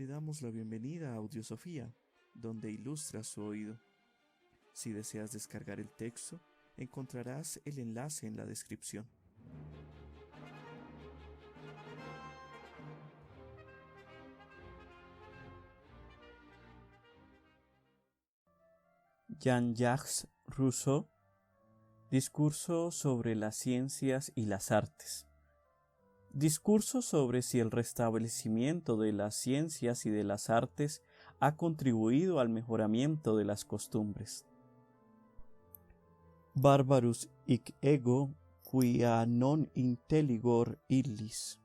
Te damos la bienvenida a Audiosofía, donde ilustra su oído. Si deseas descargar el texto, encontrarás el enlace en la descripción. Jean-Jacques Rousseau, Discurso sobre las ciencias y las artes. Discurso sobre si el restablecimiento de las ciencias y de las artes ha contribuido al mejoramiento de las costumbres. Barbarus hic ego quia non intelligor illis.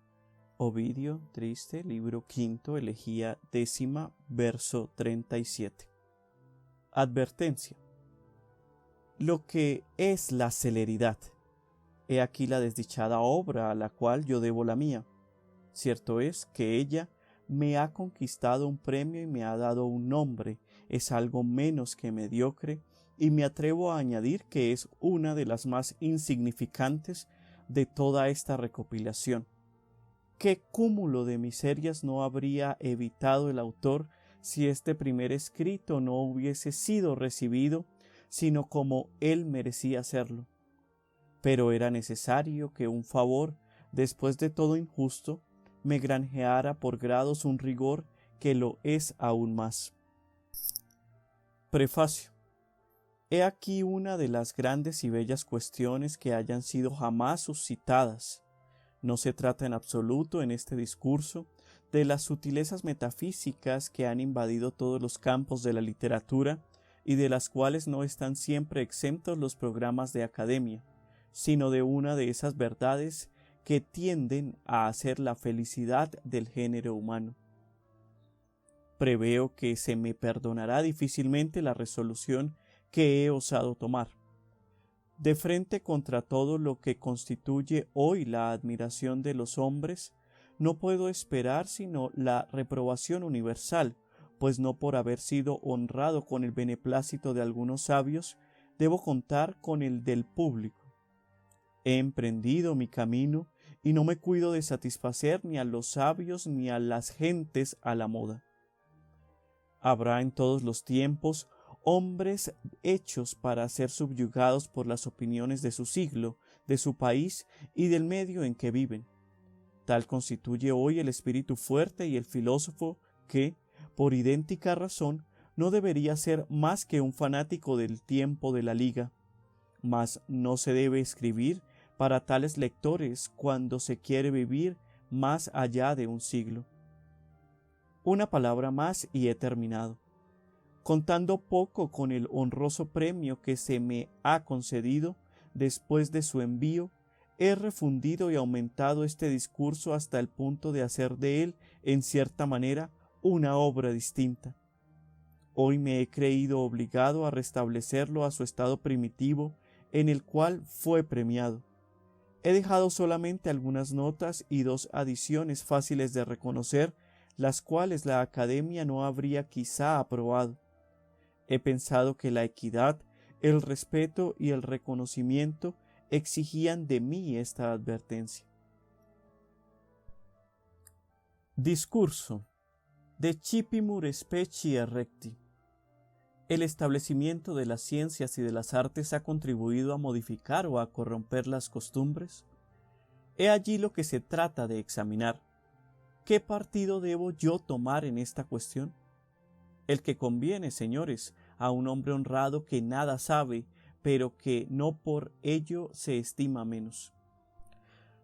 Ovidio, Triste, libro quinto, elegía 10, verso 37. Advertencia. Lo que es la celeridad. He aquí la desdichada obra a la cual yo debo la mía. Cierto es que ella me ha conquistado un premio y me ha dado un nombre, es algo menos que mediocre, y me atrevo a añadir que es una de las más insignificantes de toda esta recopilación. ¿Qué cúmulo de miserias no habría evitado el autor si este primer escrito no hubiese sido recibido, sino como él merecía hacerlo? Pero era necesario que un favor, después de todo injusto, me granjeara por grados un rigor que lo es aún más. Prefacio. He aquí una de las grandes y bellas cuestiones que hayan sido jamás suscitadas. No se trata en absoluto en este discurso de las sutilezas metafísicas que han invadido todos los campos de la literatura y de las cuales no están siempre exentos los programas de academia, sino de una de esas verdades que tienden a hacer la felicidad del género humano. Preveo que se me perdonará difícilmente la resolución que he osado tomar. De frente contra todo lo que constituye hoy la admiración de los hombres, no puedo esperar sino la reprobación universal, pues no por haber sido honrado con el beneplácito de algunos sabios, debo contar con el del público. He emprendido mi camino y no me cuido de satisfacer ni a los sabios ni a las gentes a la moda. Habrá en todos los tiempos hombres hechos para ser subyugados por las opiniones de su siglo, de su país y del medio en que viven. Tal constituye hoy el espíritu fuerte y el filósofo que, por idéntica razón, no debería ser más que un fanático del tiempo de la liga. Mas no se debe escribir para tales lectores cuando se quiere vivir más allá de un siglo. Una palabra más y he terminado. Contando poco con el honroso premio que se me ha concedido después de su envío, he refundido y aumentado este discurso hasta el punto de hacer de él, en cierta manera, una obra distinta. Hoy me he creído obligado a restablecerlo a su estado primitivo, en el cual fue premiado. He dejado solamente algunas notas y 2 adiciones fáciles de reconocer, las cuales la Academia no habría quizá aprobado. He pensado que la equidad, el respeto y el reconocimiento exigían de mí esta advertencia. Discurso de Cipimur Specie Recti. El establecimiento de las ciencias y de las artes ha contribuido a modificar o a corromper las costumbres. He allí lo que se trata de examinar. ¿Qué partido debo yo tomar en esta cuestión? El que conviene, señores, a un hombre honrado que nada sabe, pero que no por ello se estima menos.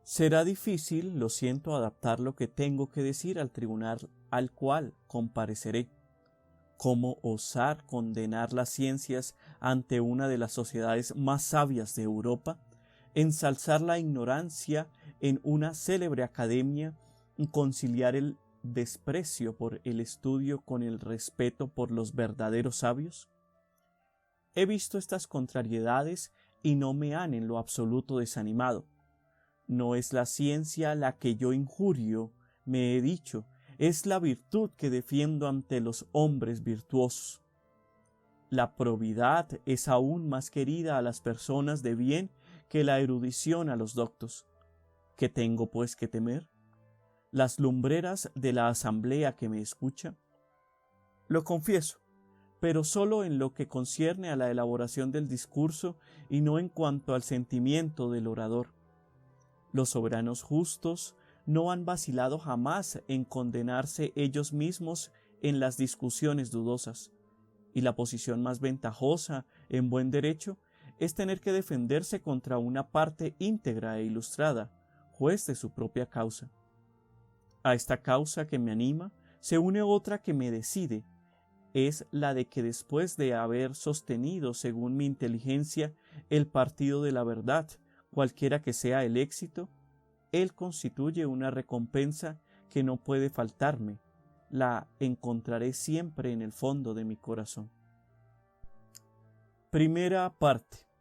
Será difícil, lo siento, adaptar lo que tengo que decir al tribunal al cual compareceré. ¿Cómo osar condenar las ciencias ante una de las sociedades más sabias de Europa? Ensalzar la ignorancia en una célebre academia y conciliar el desprecio por el estudio con el respeto por los verdaderos sabios? He visto estas contrariedades y no me han en lo absoluto desanimado. No es la ciencia la que yo injurio, me he dicho, es la virtud que defiendo ante los hombres virtuosos. La probidad es aún más querida a las personas de bien que la erudición a los doctos. ¿Qué tengo pues que temer? las lumbreras de la asamblea que me escucha? Lo confieso, pero solo en lo que concierne a la elaboración del discurso y no en cuanto al sentimiento del orador. Los soberanos justos no han vacilado jamás en condenarse ellos mismos en las discusiones dudosas, y la posición más ventajosa en buen derecho es tener que defenderse contra una parte íntegra e ilustrada, juez de su propia causa. A esta causa que me anima se une otra que me decide, es la de que después de haber sostenido, según mi inteligencia, el partido de la verdad, cualquiera que sea el éxito, él constituye una recompensa que no puede faltarme, la encontraré siempre en el fondo de mi corazón. Primera parte.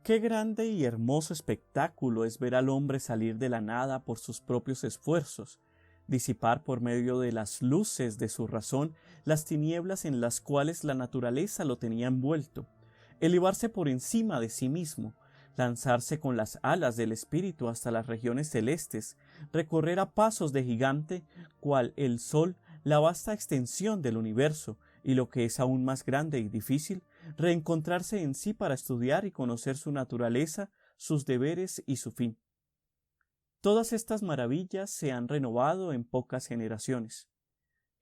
Qué grande y hermoso espectáculo es ver al hombre salir de la nada por sus propios esfuerzos, disipar por medio de las luces de su razón las tinieblas en las cuales la naturaleza lo tenía envuelto, elevarse por encima de sí mismo, lanzarse con las alas del espíritu hasta las regiones celestes, recorrer a pasos de gigante, cual el sol, la vasta extensión del universo, y lo que es aún más grande y difícil, reencontrarse en sí para estudiar y conocer su naturaleza, sus deberes y su fin. Todas estas maravillas se han renovado en pocas generaciones.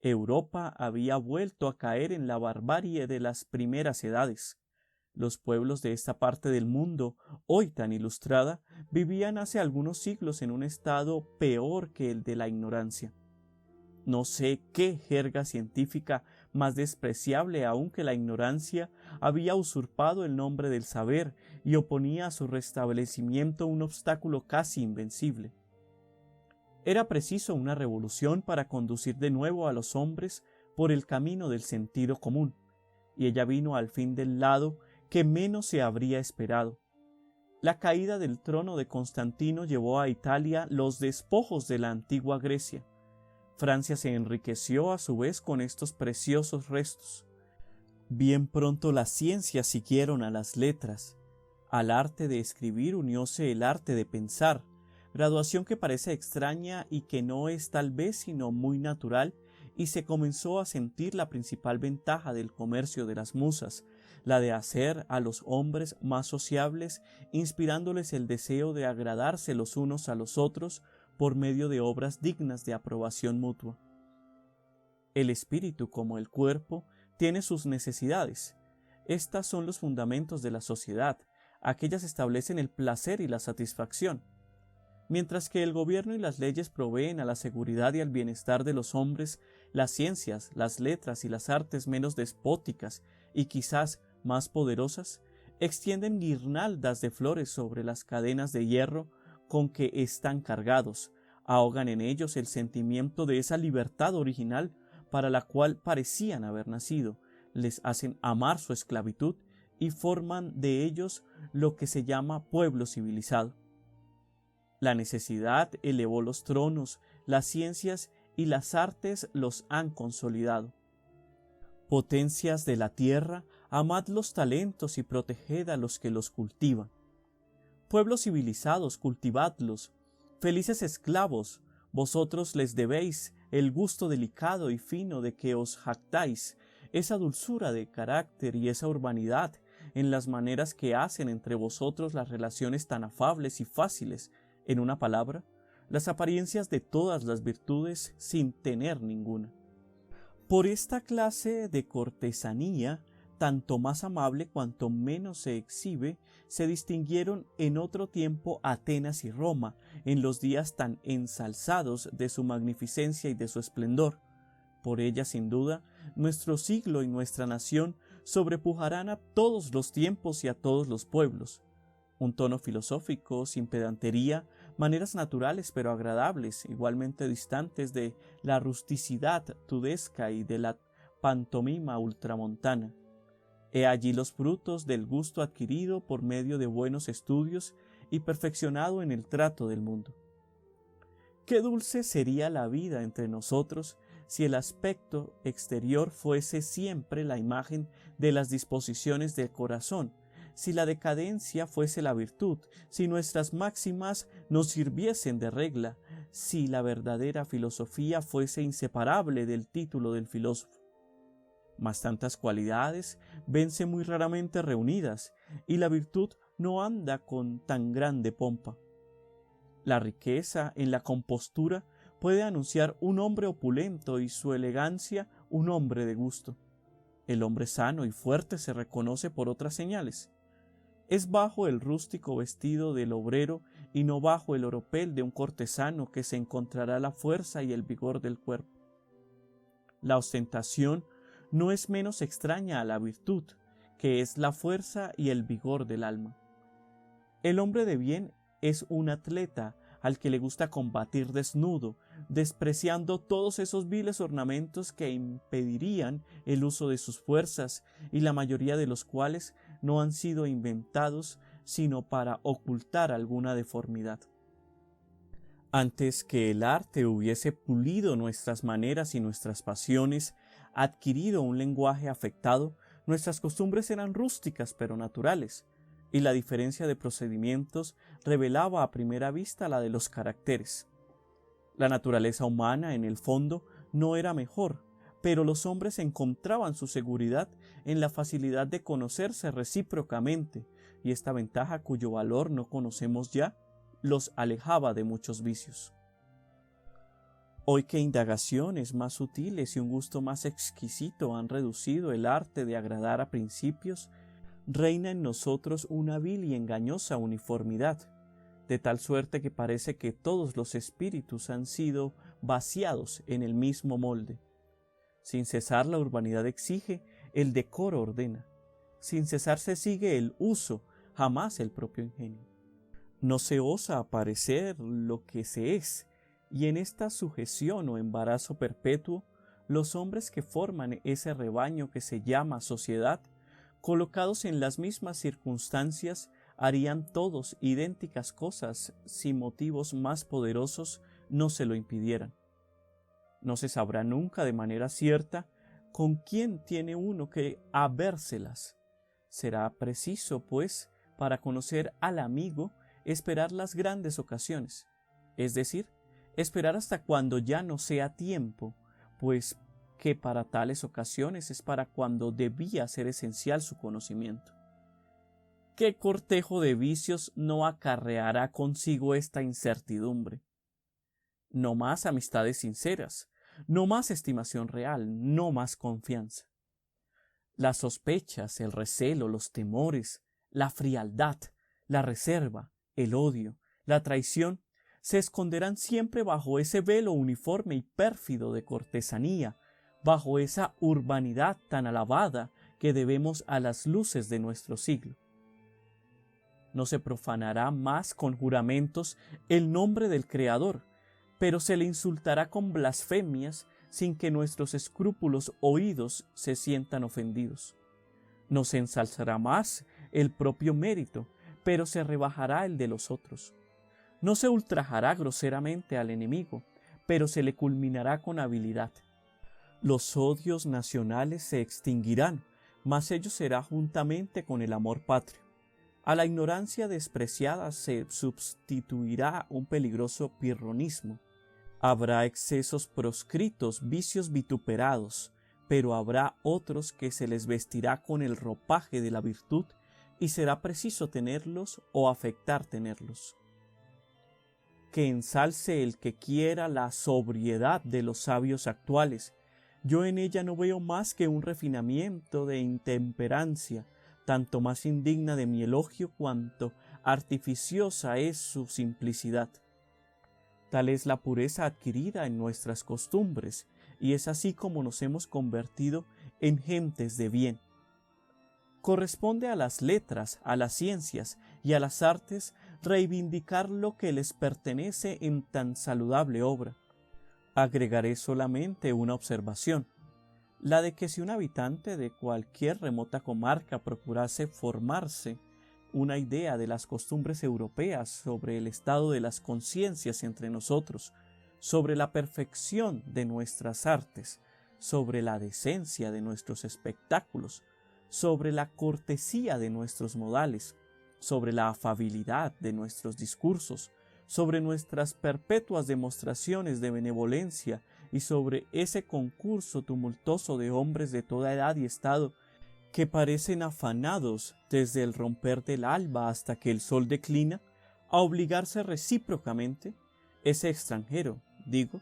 Europa había vuelto a caer en la barbarie de las primeras edades. Los pueblos de esta parte del mundo, hoy tan ilustrada, vivían hace algunos siglos en un estado peor que el de la ignorancia. No sé qué jerga científica más despreciable aún que la ignorancia había usurpado el nombre del saber y oponía a su restablecimiento un obstáculo casi invencible. Era preciso una revolución para conducir de nuevo a los hombres por el camino del sentido común, y ella vino al fin del lado que menos se habría esperado. La caída del trono de Constantino llevó a Italia los despojos de la antigua Grecia. Francia se enriqueció a su vez con estos preciosos restos. Bien pronto las ciencias siguieron a las letras. Al arte de escribir unióse el arte de pensar, graduación que parece extraña y que no es tal vez sino muy natural, y se comenzó a sentir la principal ventaja del comercio de las musas, la de hacer a los hombres más sociables, inspirándoles el deseo de agradarse los unos a los otros por medio de obras dignas de aprobación mutua. El espíritu, como el cuerpo, tiene sus necesidades. Estas son los fundamentos de la sociedad, aquellas establecen el placer y la satisfacción. Mientras que el gobierno y las leyes proveen a la seguridad y al bienestar de los hombres, las ciencias, las letras y las artes menos despóticas y quizás más poderosas, extienden guirnaldas de flores sobre las cadenas de hierro con que están cargados, ahogan en ellos el sentimiento de esa libertad original para la cual parecían haber nacido, les hacen amar su esclavitud y forman de ellos lo que se llama pueblo civilizado. La necesidad elevó los tronos, las ciencias y las artes los han consolidado. Potencias de la tierra, amad los talentos y proteged a los que los cultivan. Pueblos civilizados, cultivadlos. Felices esclavos, vosotros les debéis el gusto delicado y fino de que os jactáis, esa dulzura de carácter y esa urbanidad en las maneras que hacen entre vosotros las relaciones tan afables y fáciles, en una palabra, las apariencias de todas las virtudes sin tener ninguna. Por esta clase de cortesanía, tanto más amable cuanto menos se exhibe, se distinguieron en otro tiempo Atenas y Roma, en los días tan ensalzados de su magnificencia y de su esplendor. Por ella, sin duda, nuestro siglo y nuestra nación sobrepujarán a todos los tiempos y a todos los pueblos. Un tono filosófico, sin pedantería, maneras naturales pero agradables, igualmente distantes de la rusticidad tudesca y de la pantomima ultramontana. He allí los frutos del gusto adquirido por medio de buenos estudios y perfeccionado en el trato del mundo. Qué dulce sería la vida entre nosotros si el aspecto exterior fuese siempre la imagen de las disposiciones del corazón, si la decadencia fuese la virtud, si nuestras máximas nos sirviesen de regla, si la verdadera filosofía fuese inseparable del título del filósofo. Mas tantas cualidades vense muy raramente reunidas, y la virtud no anda con tan grande pompa. La riqueza en la compostura puede anunciar un hombre opulento y su elegancia un hombre de gusto. El hombre sano y fuerte se reconoce por otras señales. Es bajo el rústico vestido del obrero y no bajo el oropel de un cortesano que se encontrará la fuerza y el vigor del cuerpo. La ostentación no es menos extraña a la virtud, que es la fuerza y el vigor del alma. El hombre de bien es un atleta al que le gusta combatir desnudo, despreciando todos esos viles ornamentos que impedirían el uso de sus fuerzas, y la mayoría de los cuales no han sido inventados sino para ocultar alguna deformidad. Antes que el arte hubiese pulido nuestras maneras y nuestras pasiones, adquirido un lenguaje afectado, nuestras costumbres eran rústicas pero naturales, y la diferencia de procedimientos revelaba a primera vista la de los caracteres. La naturaleza humana, en el fondo, no era mejor, pero los hombres encontraban su seguridad en la facilidad de conocerse recíprocamente, y esta ventaja, cuyo valor no conocemos ya, los alejaba de muchos vicios. Hoy que indagaciones más sutiles y un gusto más exquisito han reducido el arte de agradar a principios, reina en nosotros una vil y engañosa uniformidad, de tal suerte que parece que todos los espíritus han sido vaciados en el mismo molde. Sin cesar la urbanidad exige, el decoro ordena. Sin cesar se sigue el uso, jamás el propio ingenio. No se osa aparecer lo que se es, y en esta sujeción o embarazo perpetuo, los hombres que forman ese rebaño que se llama sociedad, colocados en las mismas circunstancias, harían todos idénticas cosas si motivos más poderosos no se lo impidieran. No se sabrá nunca de manera cierta con quién tiene uno que habérselas. Será preciso, pues, para conocer al amigo, esperar las grandes ocasiones, es decir, esperar hasta cuando ya no sea tiempo, pues que para tales ocasiones es para cuando debía ser esencial su conocimiento. ¿Qué cortejo de vicios no acarreará consigo esta incertidumbre? No más amistades sinceras, no más estimación real, no más confianza. Las sospechas, el recelo, los temores, la frialdad, la reserva, el odio, la traición, se esconderán siempre bajo ese velo uniforme y pérfido de cortesanía, bajo esa urbanidad tan alabada que debemos a las luces de nuestro siglo. No se profanará más con juramentos el nombre del Creador, pero se le insultará con blasfemias sin que nuestros escrúpulos oídos se sientan ofendidos. No se ensalzará más el propio mérito, pero se rebajará el de los otros. No se ultrajará groseramente al enemigo, pero se le culminará con habilidad. Los odios nacionales se extinguirán, mas ello será juntamente con el amor patrio. A la ignorancia despreciada se sustituirá un peligroso pirronismo. Habrá excesos proscritos, vicios vituperados, pero habrá otros que se les vestirá con el ropaje de la virtud y será preciso tenerlos o afectar tenerlos. Que ensalce el que quiera la sobriedad de los sabios actuales. Yo en ella no veo más que un refinamiento de intemperancia, tanto más indigna de mi elogio cuanto artificiosa es su simplicidad. Tal es la pureza adquirida en nuestras costumbres, y es así como nos hemos convertido en gentes de bien. Corresponde a las letras, a las ciencias y a las artes reivindicar lo que les pertenece en tan saludable obra. Agregaré solamente una observación, la de que si un habitante de cualquier remota comarca procurase formarse una idea de las costumbres europeas sobre el estado de las conciencias entre nosotros, sobre la perfección de nuestras artes, sobre la decencia de nuestros espectáculos, sobre la cortesía de nuestros modales, sobre la afabilidad de nuestros discursos, sobre nuestras perpetuas demostraciones de benevolencia y sobre ese concurso tumultuoso de hombres de toda edad y estado que parecen afanados desde el romper del alba hasta que el sol declina, a obligarse recíprocamente, ese extranjero, digo,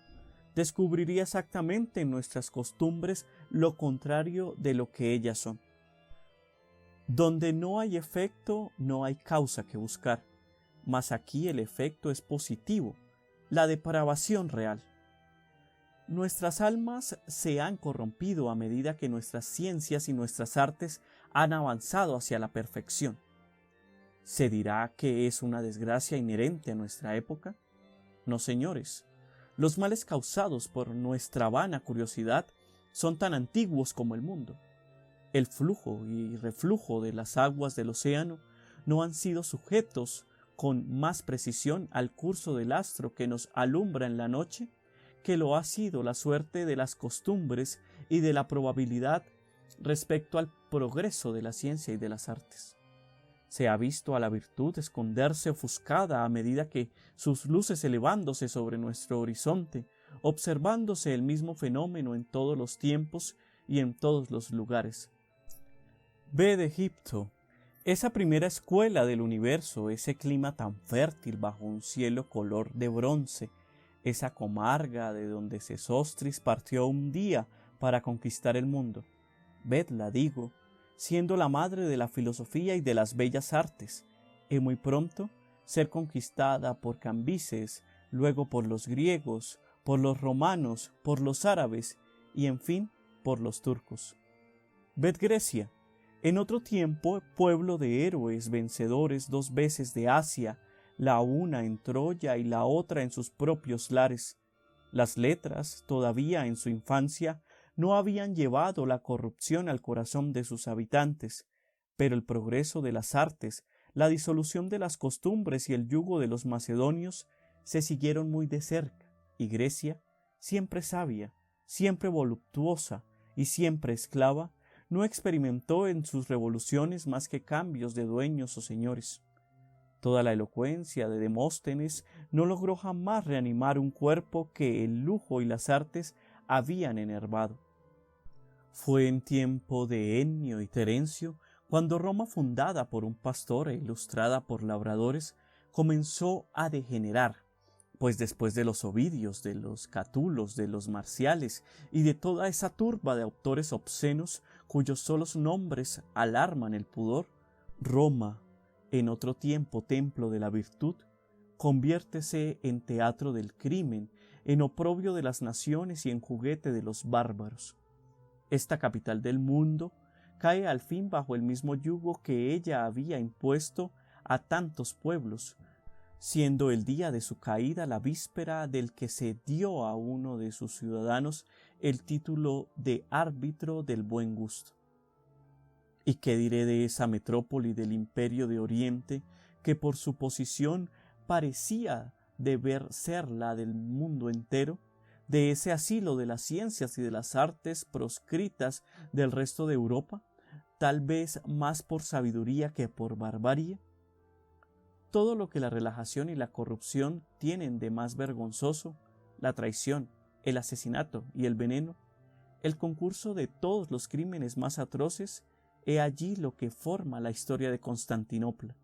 descubriría exactamente en nuestras costumbres lo contrario de lo que ellas son. Donde no hay efecto, no hay causa que buscar, mas aquí el efecto es positivo, la depravación real. Nuestras almas se han corrompido a medida que nuestras ciencias y nuestras artes han avanzado hacia la perfección. ¿Se dirá que es una desgracia inherente a nuestra época? No, señores. Los males causados por nuestra vana curiosidad son tan antiguos como el mundo. El flujo y reflujo de las aguas del océano no han sido sujetos con más precisión al curso del astro que nos alumbra en la noche que lo ha sido la suerte de las costumbres y de la probabilidad respecto al progreso de la ciencia y de las artes. Se ha visto a la virtud esconderse ofuscada a medida que sus luces elevándose sobre nuestro horizonte, observándose el mismo fenómeno en todos los tiempos y en todos los lugares. Ved Egipto, esa primera escuela del universo, ese clima tan fértil bajo un cielo color de bronce, esa comarca de donde Sesostris partió un día para conquistar el mundo. Vedla, digo, siendo la madre de la filosofía y de las bellas artes, y muy pronto ser conquistada por Cambises, luego por los griegos, por los romanos, por los árabes y en fin por los turcos. Ved Grecia, en otro tiempo pueblo de héroes vencedores 2 veces de Asia, la una en Troya y la otra en sus propios lares. Las letras, todavía en su infancia, no habían llevado la corrupción al corazón de sus habitantes, pero el progreso de las artes, la disolución de las costumbres y el yugo de los macedonios se siguieron muy de cerca, y Grecia, siempre sabia, siempre voluptuosa y siempre esclava, no experimentó en sus revoluciones más que cambios de dueños o señores. Toda la elocuencia de Demóstenes no logró jamás reanimar un cuerpo que el lujo y las artes habían enervado. Fue en tiempo de Ennio y Terencio cuando Roma, fundada por un pastor e ilustrada por labradores, comenzó a degenerar, pues después de los Ovidios, de los Catulos, de los Marciales y de toda esa turba de autores obscenos cuyos solos nombres alarman el pudor, Roma, en otro tiempo templo de la virtud, conviértese en teatro del crimen, en oprobio de las naciones y en juguete de los bárbaros. Esta capital del mundo cae al fin bajo el mismo yugo que ella había impuesto a tantos pueblos, siendo el día de su caída la víspera del que se dio a uno de sus ciudadanos el título de árbitro del buen gusto. ¿Y qué diré de esa metrópoli del imperio de Oriente que por su posición parecía deber ser la del mundo entero, de ese asilo de las ciencias y de las artes proscritas del resto de Europa, tal vez más por sabiduría que por barbarie? Todo lo que la relajación y la corrupción tienen de más vergonzoso, la traición, el asesinato y el veneno, el concurso de todos los crímenes más atroces, he allí lo que forma la historia de Constantinopla.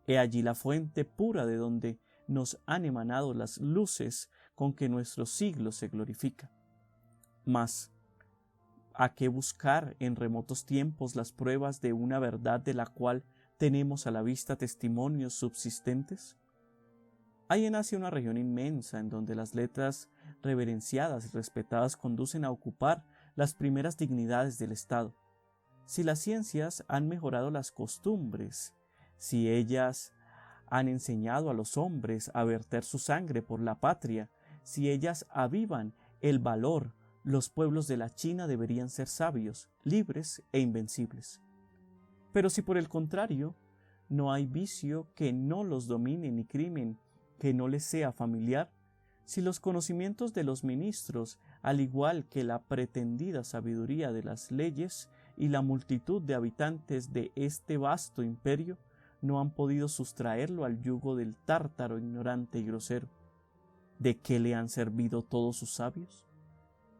He allí la fuente pura de donde nos han emanado las luces con que nuestro siglo se glorifica. Mas, ¿a qué buscar en remotos tiempos las pruebas de una verdad de la cual tenemos a la vista testimonios subsistentes? Hay en Asia una región inmensa en donde las letras reverenciadas y respetadas conducen a ocupar las primeras dignidades del Estado. Si las ciencias han mejorado las costumbres, si ellas han enseñado a los hombres a verter su sangre por la patria, si ellas avivan el valor, los pueblos de la China deberían ser sabios, libres e invencibles. Pero si por el contrario, no hay vicio que no los domine ni crimen que no les sea familiar, si los conocimientos de los ministros, al igual que la pretendida sabiduría de las leyes y la multitud de habitantes de este vasto imperio, no han podido sustraerlo al yugo del tártaro ignorante y grosero. ¿De qué le han servido todos sus sabios?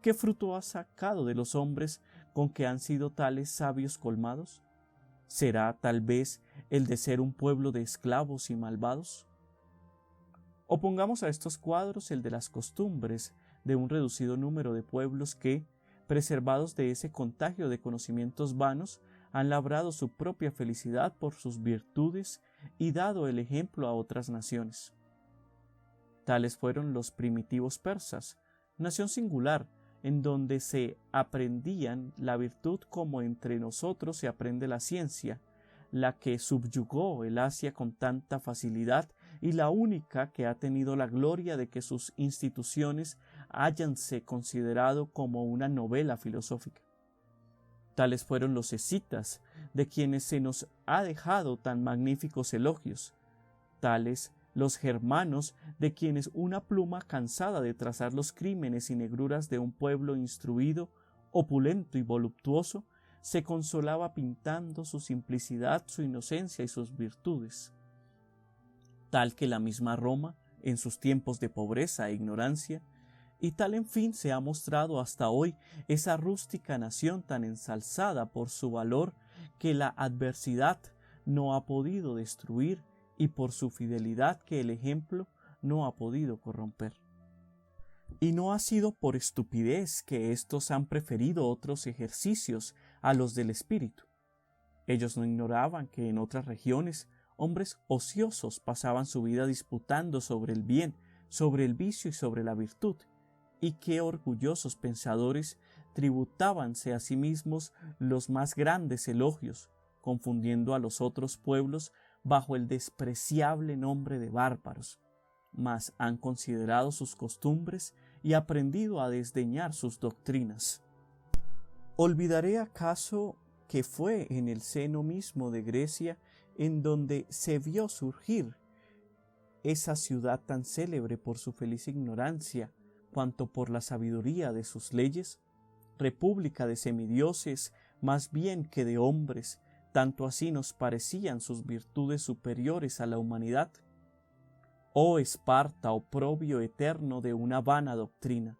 ¿Qué fruto ha sacado de los hombres con que han sido tales sabios colmados? ¿Será tal vez el de ser un pueblo de esclavos y malvados? Opongamos a estos cuadros el de las costumbres de un reducido número de pueblos que, preservados de ese contagio de conocimientos vanos, han labrado su propia felicidad por sus virtudes y dado el ejemplo a otras naciones. Tales fueron los primitivos persas, nación singular, en donde se aprendían la virtud como entre nosotros se aprende la ciencia, la que subyugó el Asia con tanta facilidad y la única que ha tenido la gloria de que sus instituciones háyanse considerado como una novela filosófica. Tales fueron los escitas, de quienes se nos ha dejado tan magníficos elogios, tales los germanos, de quienes una pluma cansada de trazar los crímenes y negruras de un pueblo instruido, opulento y voluptuoso, se consolaba pintando su simplicidad, su inocencia y sus virtudes. Tal que la misma Roma, en sus tiempos de pobreza e ignorancia, y tal en fin se ha mostrado hasta hoy esa rústica nación tan ensalzada por su valor que la adversidad no ha podido destruir y por su fidelidad que el ejemplo no ha podido corromper. Y no ha sido por estupidez que éstos han preferido otros ejercicios a los del espíritu. Ellos no ignoraban que en otras regiones hombres ociosos pasaban su vida disputando sobre el bien, sobre el vicio y sobre la virtud, y que orgullosos pensadores tributábanse a sí mismos los más grandes elogios, confundiendo a los otros pueblos bajo el despreciable nombre de bárbaros, mas han considerado sus costumbres y aprendido a desdeñar sus doctrinas. ¿Olvidaré acaso que fue en el seno mismo de Grecia en donde se vio surgir esa ciudad tan célebre por su feliz ignorancia cuanto por la sabiduría de sus leyes, república de semidioses más bien que de hombres, tanto así nos parecían sus virtudes superiores a la humanidad? Oh Esparta, oprobio eterno de una vana doctrina.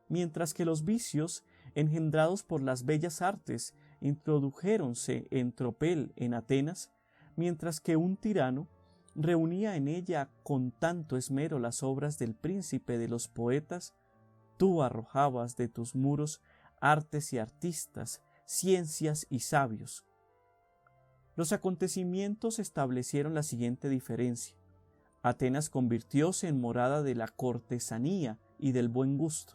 Mientras que los vicios, engendrados por las bellas artes, introdujéronse en tropel en Atenas, mientras que un tirano reunía en ella con tanto esmero las obras del príncipe de los poetas, tú arrojabas de tus muros artes y artistas, ciencias y sabios. Los acontecimientos establecieron la siguiente diferencia. Atenas convirtióse en morada de la cortesanía y del buen gusto.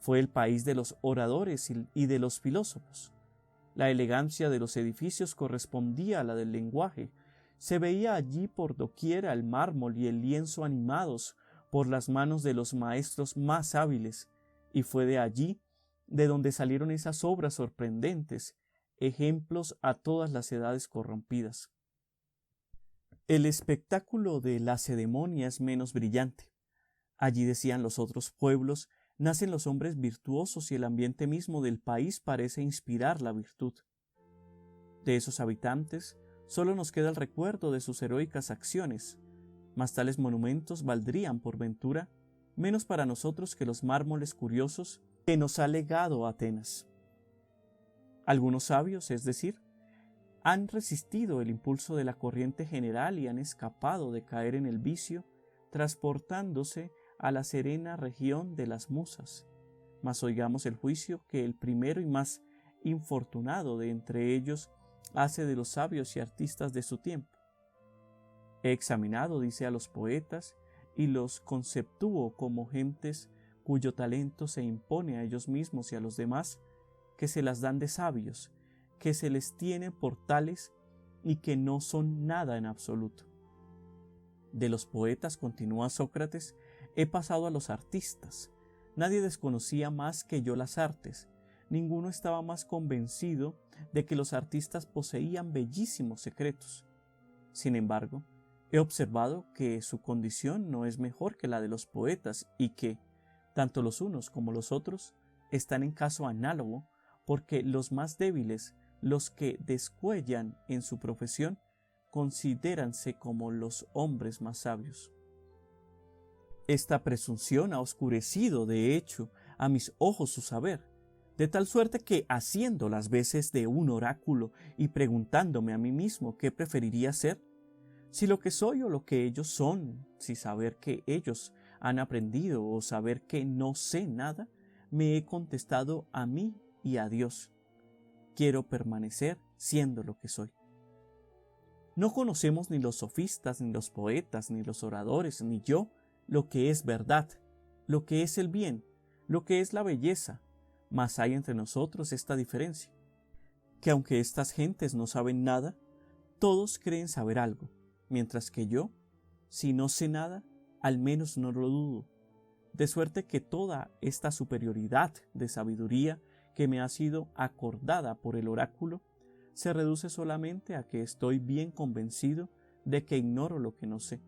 Fue el país de los oradores y de los filósofos. La elegancia de los edificios correspondía a la del lenguaje. Se veía allí por doquiera el mármol y el lienzo animados por las manos de los maestros más hábiles, y fue de allí de donde salieron esas obras sorprendentes, ejemplos a todas las edades corrompidas. El espectáculo de Lacedemonia es menos brillante. Allí, decían los otros pueblos, nacen los hombres virtuosos y el ambiente mismo del país parece inspirar la virtud. De esos habitantes, solo nos queda el recuerdo de sus heroicas acciones, mas tales monumentos valdrían, por ventura, menos para nosotros que los mármoles curiosos que nos ha legado Atenas. Algunos sabios, es decir, han resistido el impulso de la corriente general y han escapado de caer en el vicio, transportándose a la serena región de las musas. Mas oigamos el juicio que el primero y más infortunado de entre ellos hace de los sabios y artistas de su tiempo. He examinado, dice, a los poetas y los conceptúo como gentes cuyo talento se impone a ellos mismos y a los demás, que se las dan de sabios, que se les tiene por tales y que no son nada en absoluto. De los poetas, continúa Sócrates, he pasado a los artistas. Nadie desconocía más que yo las artes. Ninguno estaba más convencido de que los artistas poseían bellísimos secretos. Sin embargo, he observado que su condición no es mejor que la de los poetas y que, tanto los unos como los otros, están en caso análogo, porque los más débiles, los que descuellan en su profesión, considéranse como los hombres más sabios. Esta presunción ha oscurecido, de hecho, a mis ojos su saber, de tal suerte que, haciendo las veces de un oráculo y preguntándome a mí mismo qué preferiría ser, si lo que soy o lo que ellos son, si saber que ellos han aprendido o saber que no sé nada, me he contestado a mí y a Dios: quiero permanecer siendo lo que soy. No conocemos ni los sofistas, ni los poetas, ni los oradores, ni yo, lo que es verdad, lo que es el bien, lo que es la belleza, mas hay entre nosotros esta diferencia, que aunque estas gentes no saben nada, todos creen saber algo, mientras que yo, si no sé nada, al menos no lo dudo, de suerte que toda esta superioridad de sabiduría que me ha sido acordada por el oráculo se reduce solamente a que estoy bien convencido de que ignoro lo que no sé.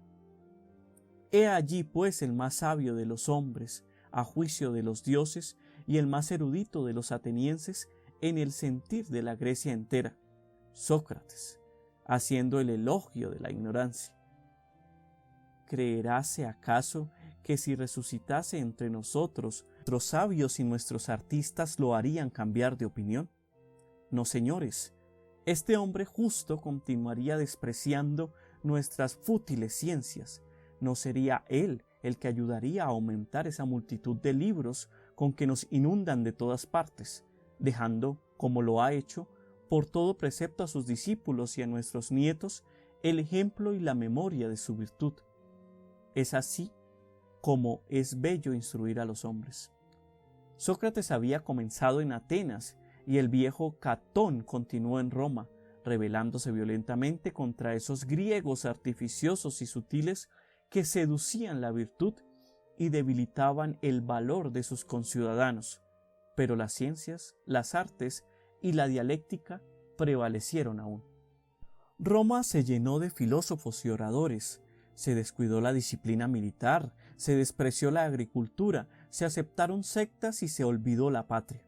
He allí pues el más sabio de los hombres, a juicio de los dioses, y el más erudito de los atenienses en el sentir de la Grecia entera, Sócrates, haciendo el elogio de la ignorancia. ¿Creeráse acaso que si resucitase entre nosotros, nuestros sabios y nuestros artistas lo harían cambiar de opinión? No, señores, este hombre justo continuaría despreciando nuestras fútiles ciencias. No sería él el que ayudaría a aumentar esa multitud de libros con que nos inundan de todas partes, dejando, como lo ha hecho, por todo precepto a sus discípulos y a nuestros nietos el ejemplo y la memoria de su virtud. Es así como es bello instruir a los hombres. Sócrates había comenzado en Atenas y el viejo Catón continuó en Roma, rebelándose violentamente contra esos griegos artificiosos y sutiles que seducían la virtud y debilitaban el valor de sus conciudadanos, pero las ciencias, las artes y la dialéctica prevalecieron aún. Roma se llenó de filósofos y oradores, se descuidó la disciplina militar, se despreció la agricultura, se aceptaron sectas y se olvidó la patria.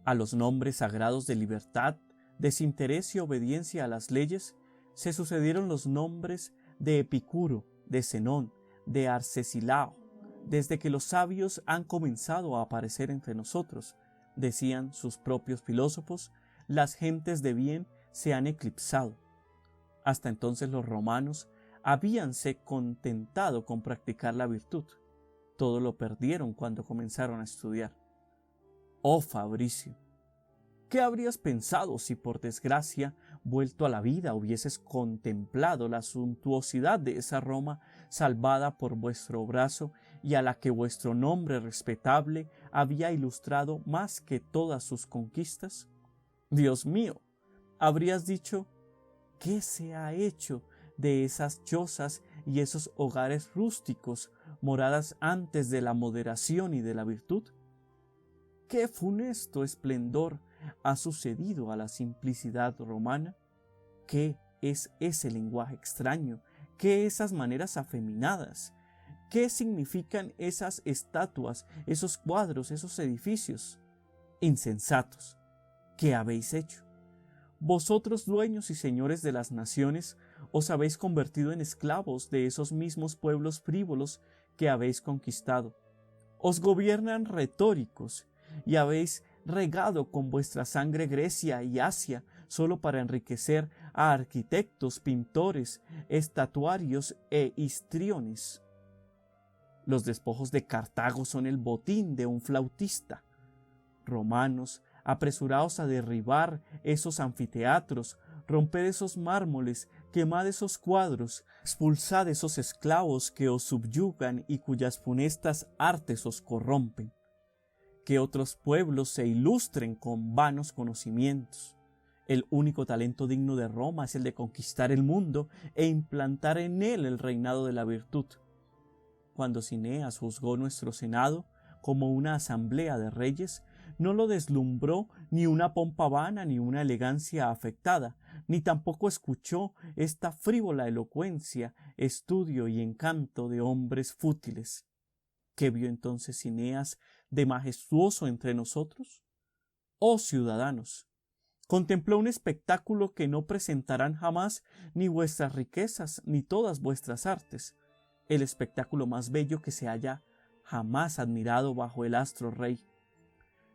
A los nombres sagrados de libertad, desinterés y obediencia a las leyes se sucedieron los nombres de Epicuro, de Zenón, de Arcesilao. Desde que los sabios han comenzado a aparecer entre nosotros, decían sus propios filósofos, las gentes de bien se han eclipsado. Hasta entonces los romanos habíanse contentado con practicar la virtud. Todo lo perdieron cuando comenzaron a estudiar. Oh Fabricio, ¿qué habrías pensado si por desgracia, vuelto a la vida, hubieses contemplado la suntuosidad de esa Roma salvada por vuestro brazo y a la que vuestro nombre respetable había ilustrado más que todas sus conquistas? Dios mío, habrías dicho: ¿qué se ha hecho de esas chozas y esos hogares rústicos, moradas antes de la moderación y de la virtud? ¿Qué funesto esplendor ha sucedido a la simplicidad romana? ¿Qué es ese lenguaje extraño? ¿Qué esas maneras afeminadas? ¿Qué significan esas estatuas, esos cuadros, esos edificios? Insensatos, ¿qué habéis hecho? Vosotros, dueños y señores de las naciones, os habéis convertido en esclavos de esos mismos pueblos frívolos que habéis conquistado. Os gobiernan retóricos y habéis regado con vuestra sangre Grecia y Asia solo para enriquecer a arquitectos, pintores, estatuarios e histriones. Los despojos de Cartago son el botín de un flautista. Romanos, apresuraos a derribar esos anfiteatros, romped esos mármoles, quemad esos cuadros, expulsad esos esclavos que os subyugan y cuyas funestas artes os corrompen. Que otros pueblos se ilustren con vanos conocimientos. El único talento digno de Roma es el de conquistar el mundo e implantar en él el reinado de la virtud. Cuando Cineas juzgó nuestro Senado como una asamblea de reyes, no lo deslumbró ni una pompa vana ni una elegancia afectada, ni tampoco escuchó esta frívola elocuencia, estudio y encanto de hombres fútiles. ¿Qué vio entonces Cineas de majestuoso entre nosotros? Oh ciudadanos, Contempló un espectáculo que no presentarán jamás ni vuestras riquezas ni todas vuestras artes, el espectáculo más bello que se haya jamás admirado bajo el astro rey.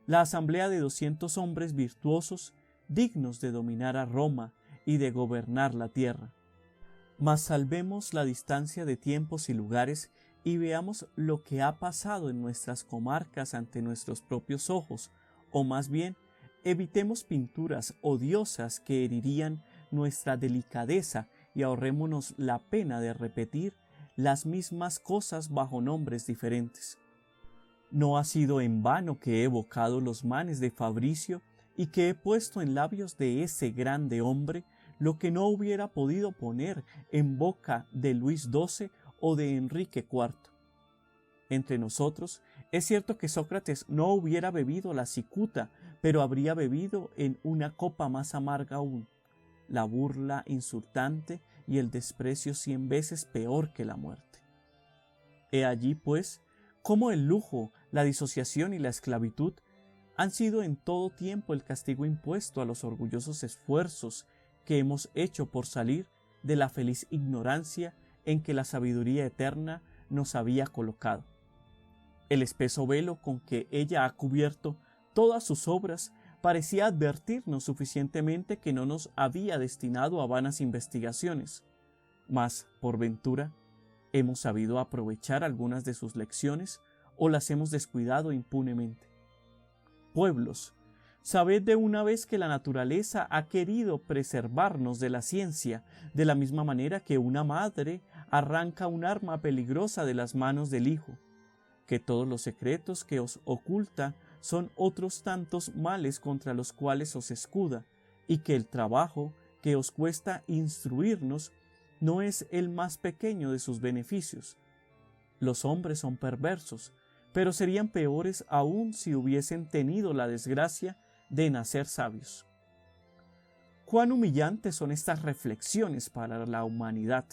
La asamblea de 200 hombres virtuosos, dignos de dominar a Roma y de gobernar la tierra. Mas salvemos la distancia de tiempos y lugares y veamos lo que ha pasado en nuestras comarcas ante nuestros propios ojos, o más bien, evitemos pinturas odiosas que herirían nuestra delicadeza y ahorrémonos la pena de repetir las mismas cosas bajo nombres diferentes. No ha sido en vano que he evocado los manes de Fabricio y que he puesto en labios de ese grande hombre lo que no hubiera podido poner en boca de Luis XII o de Enrique IV. Entre nosotros, es cierto que Sócrates no hubiera bebido la cicuta, pero habría bebido en una copa más amarga aún, la burla insultante y el desprecio 100 veces peor que la muerte. He allí, pues, cómo el lujo, la disociación y la esclavitud han sido en todo tiempo el castigo impuesto a los orgullosos esfuerzos que hemos hecho por salir de la feliz ignorancia en que la sabiduría eterna nos había colocado. El espeso velo con que ella ha cubierto todas sus obras parecía advertirnos suficientemente que no nos había destinado a vanas investigaciones, mas, por ventura, ¿hemos sabido aprovechar algunas de sus lecciones o las hemos descuidado impunemente? Pueblos, sabed de una vez que la naturaleza ha querido preservarnos de la ciencia, de la misma manera que una madre arranca un arma peligrosa de las manos del hijo, que todos los secretos que os oculta son otros tantos males contra los cuales os escuda, y que el trabajo que os cuesta instruirnos no es el más pequeño de sus beneficios. Los hombres son perversos, pero serían peores aún si hubiesen tenido la desgracia de nacer sabios. Cuán humillantes son estas reflexiones para la humanidad,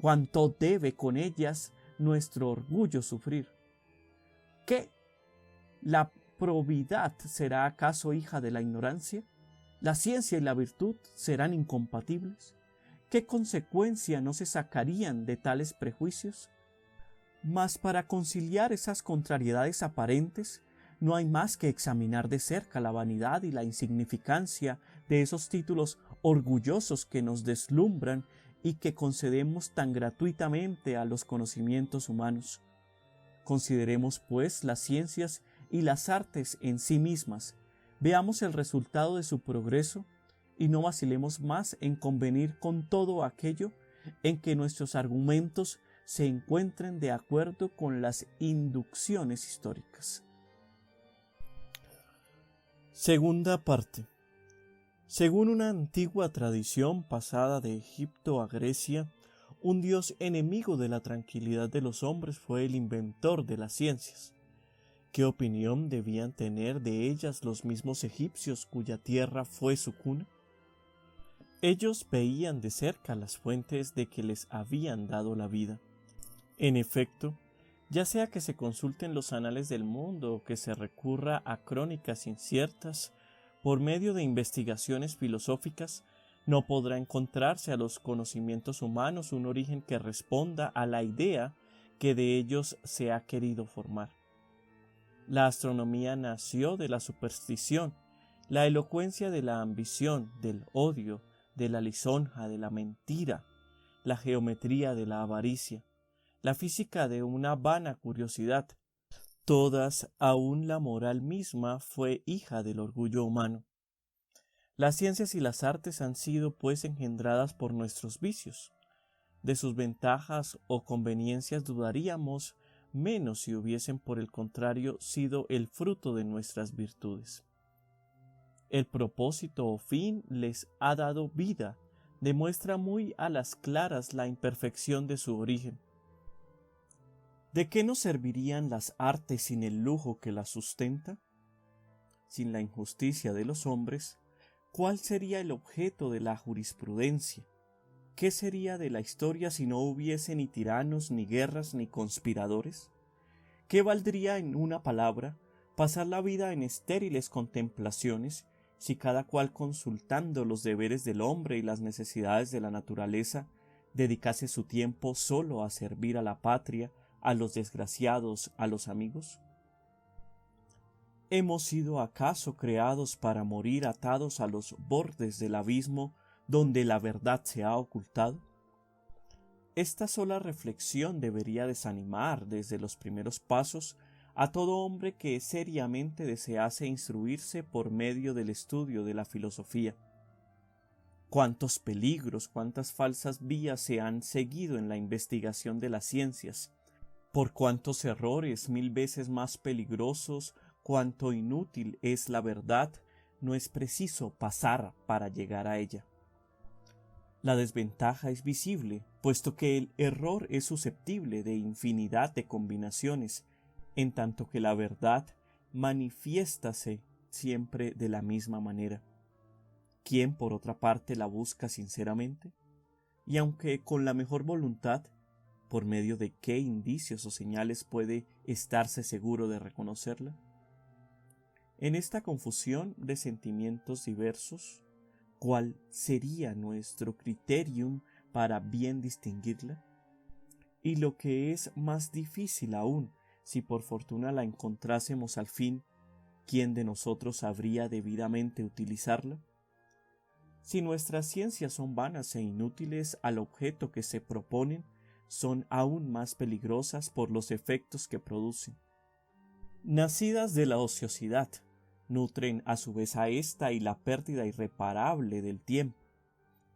cuánto debe con ellas nuestro orgullo sufrir. ¿Qué? ¿La probidad será acaso hija de la ignorancia? ¿La ciencia y la virtud serán incompatibles? ¿Qué consecuencia no se sacarían de tales prejuicios? Mas para conciliar esas contrariedades aparentes, no hay más que examinar de cerca la vanidad y la insignificancia de esos títulos orgullosos que nos deslumbran y que concedemos tan gratuitamente a los conocimientos humanos. Consideremos, pues, las ciencias y las artes en sí mismas, veamos el resultado de su progreso y no vacilemos más en convenir con todo aquello en que nuestros argumentos se encuentren de acuerdo con las inducciones históricas. Segunda parte. Según una antigua tradición pasada de Egipto a Grecia, un dios enemigo de la tranquilidad de los hombres fue el inventor de las ciencias. ¿Qué opinión debían tener de ellas los mismos egipcios cuya tierra fue su cuna? Ellos veían de cerca las fuentes de que les habían dado la vida. En efecto, ya sea que se consulten los anales del mundo o que se recurra a crónicas inciertas, por medio de investigaciones filosóficas, no podrá encontrarse a los conocimientos humanos un origen que responda a la idea que de ellos se ha querido formar. La astronomía nació de la superstición, la elocuencia de la ambición, del odio, de la lisonja, de la mentira, la geometría de la avaricia, la física de una vana curiosidad. Todas, aun la moral misma, fue hija del orgullo humano. Las ciencias y las artes han sido, pues, engendradas por nuestros vicios. De sus ventajas o conveniencias dudaríamos menos si hubiesen, por el contrario, sido el fruto de nuestras virtudes. El propósito o fin les ha dado vida, demuestra muy a las claras la imperfección de su origen. ¿De qué nos servirían las artes sin el lujo que las sustenta? Sin la injusticia de los hombres, ¿cuál sería el objeto de la jurisprudencia? ¿Qué sería de la historia si no hubiese ni tiranos, ni guerras, ni conspiradores? ¿Qué valdría, en una palabra, pasar la vida en estériles contemplaciones si cada cual consultando los deberes del hombre y las necesidades de la naturaleza, dedicase su tiempo solo a servir a la patria, a los desgraciados, a los amigos? ¿Hemos sido acaso creados para morir atados a los bordes del abismo donde la verdad se ha ocultado? Esta sola reflexión debería desanimar desde los primeros pasos a todo hombre que seriamente desease instruirse por medio del estudio de la filosofía. Cuántos peligros, cuántas falsas vías se han seguido en la investigación de las ciencias, por cuántos errores 1000 veces más peligrosos, cuánto inútil es la verdad, no es preciso pasar para llegar a ella. La desventaja es visible, puesto que el error es susceptible de infinidad de combinaciones, en tanto que la verdad manifiéstase siempre de la misma manera. ¿Quién, por otra parte, la busca sinceramente? Y aunque con la mejor voluntad, ¿por medio de qué indicios o señales puede estarse seguro de reconocerla? En esta confusión de sentimientos diversos, ¿cuál sería nuestro criterium para bien distinguirla? Y lo que es más difícil aún, si por fortuna la encontrásemos al fin, ¿quién de nosotros sabría debidamente utilizarla? Si nuestras ciencias son vanas e inútiles al objeto que se proponen, son aún más peligrosas por los efectos que producen. Nacidas de la ociosidad, nutren a su vez a esta y la pérdida irreparable del tiempo.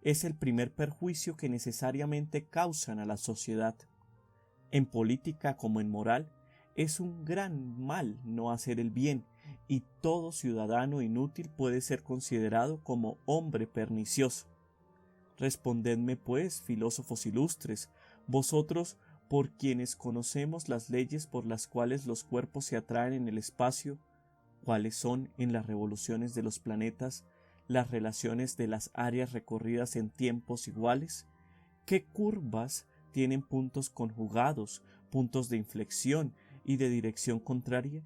Es el primer perjuicio que necesariamente causan a la sociedad. En política como en moral, es un gran mal no hacer el bien, y todo ciudadano inútil puede ser considerado como hombre pernicioso. Respondedme, pues, filósofos ilustres, vosotros, por quienes conocemos las leyes por las cuales los cuerpos se atraen en el espacio, cuáles son en las revoluciones de los planetas las relaciones de las áreas recorridas en tiempos iguales, qué curvas tienen puntos conjugados, puntos de inflexión y de dirección contraria,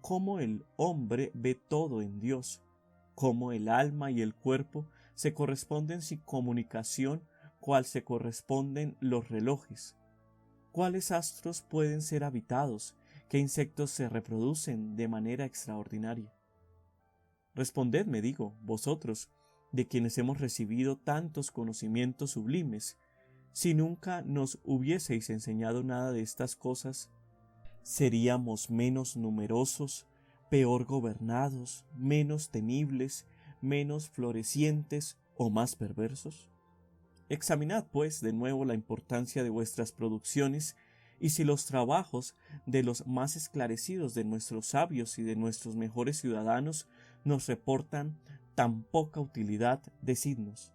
cómo el hombre ve todo en Dios, cómo el alma y el cuerpo se corresponden sin comunicación, cuál se corresponden los relojes, cuáles astros pueden ser habitados, qué insectos se reproducen de manera extraordinaria. Respondedme, digo, vosotros, de quienes hemos recibido tantos conocimientos sublimes, si nunca nos hubieseis enseñado nada de estas cosas, ¿seríamos menos numerosos, peor gobernados, menos temibles, menos florecientes o más perversos? Examinad, pues, de nuevo la importancia de vuestras producciones, y si los trabajos de los más esclarecidos de nuestros sabios y de nuestros mejores ciudadanos nos reportan tan poca utilidad, decidnos,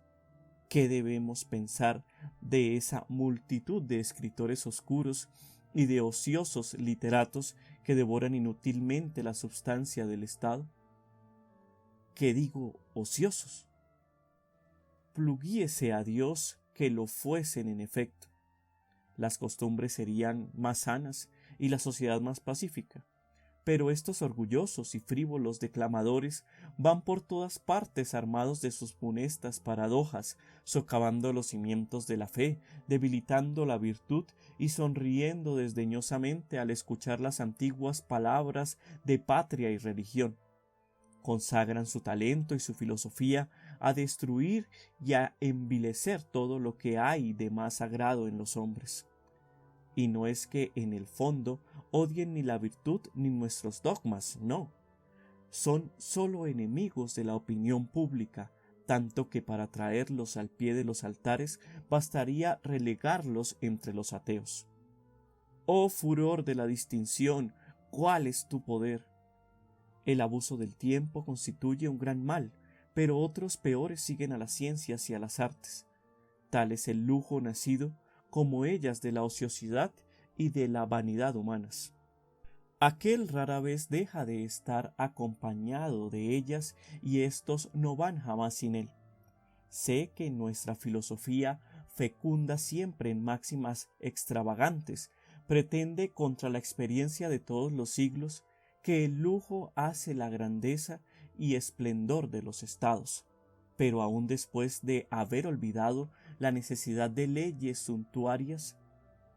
¿qué debemos pensar de esa multitud de escritores oscuros y de ociosos literatos que devoran inútilmente la substancia del Estado? ¿Qué digo ociosos? Pluguiese a Dios que lo fuesen en efecto. Las costumbres serían más sanas y la sociedad más pacífica. Pero estos orgullosos y frívolos declamadores van por todas partes armados de sus funestas paradojas, socavando los cimientos de la fe, debilitando la virtud y sonriendo desdeñosamente al escuchar las antiguas palabras de patria y religión. Consagran su talento y su filosofía a destruir y a envilecer todo lo que hay de más sagrado en los hombres. Y no es que en el fondo odien ni la virtud ni nuestros dogmas, no. Son sólo enemigos de la opinión pública, tanto que para traerlos al pie de los altares bastaría relegarlos entre los ateos. Oh furor de la distinción, ¿cuál es tu poder? El abuso del tiempo constituye un gran mal, pero otros peores siguen a las ciencias y a las artes. Tal es el lujo nacido, como ellas, de la ociosidad y de la vanidad humanas. Aquel rara vez deja de estar acompañado de ellas y éstos no van jamás sin él. Sé que nuestra filosofía fecunda siempre en máximas extravagantes, pretende contra la experiencia de todos los siglos que el lujo hace la grandeza y esplendor de los estados, pero aun después de haber olvidado la necesidad de leyes suntuarias,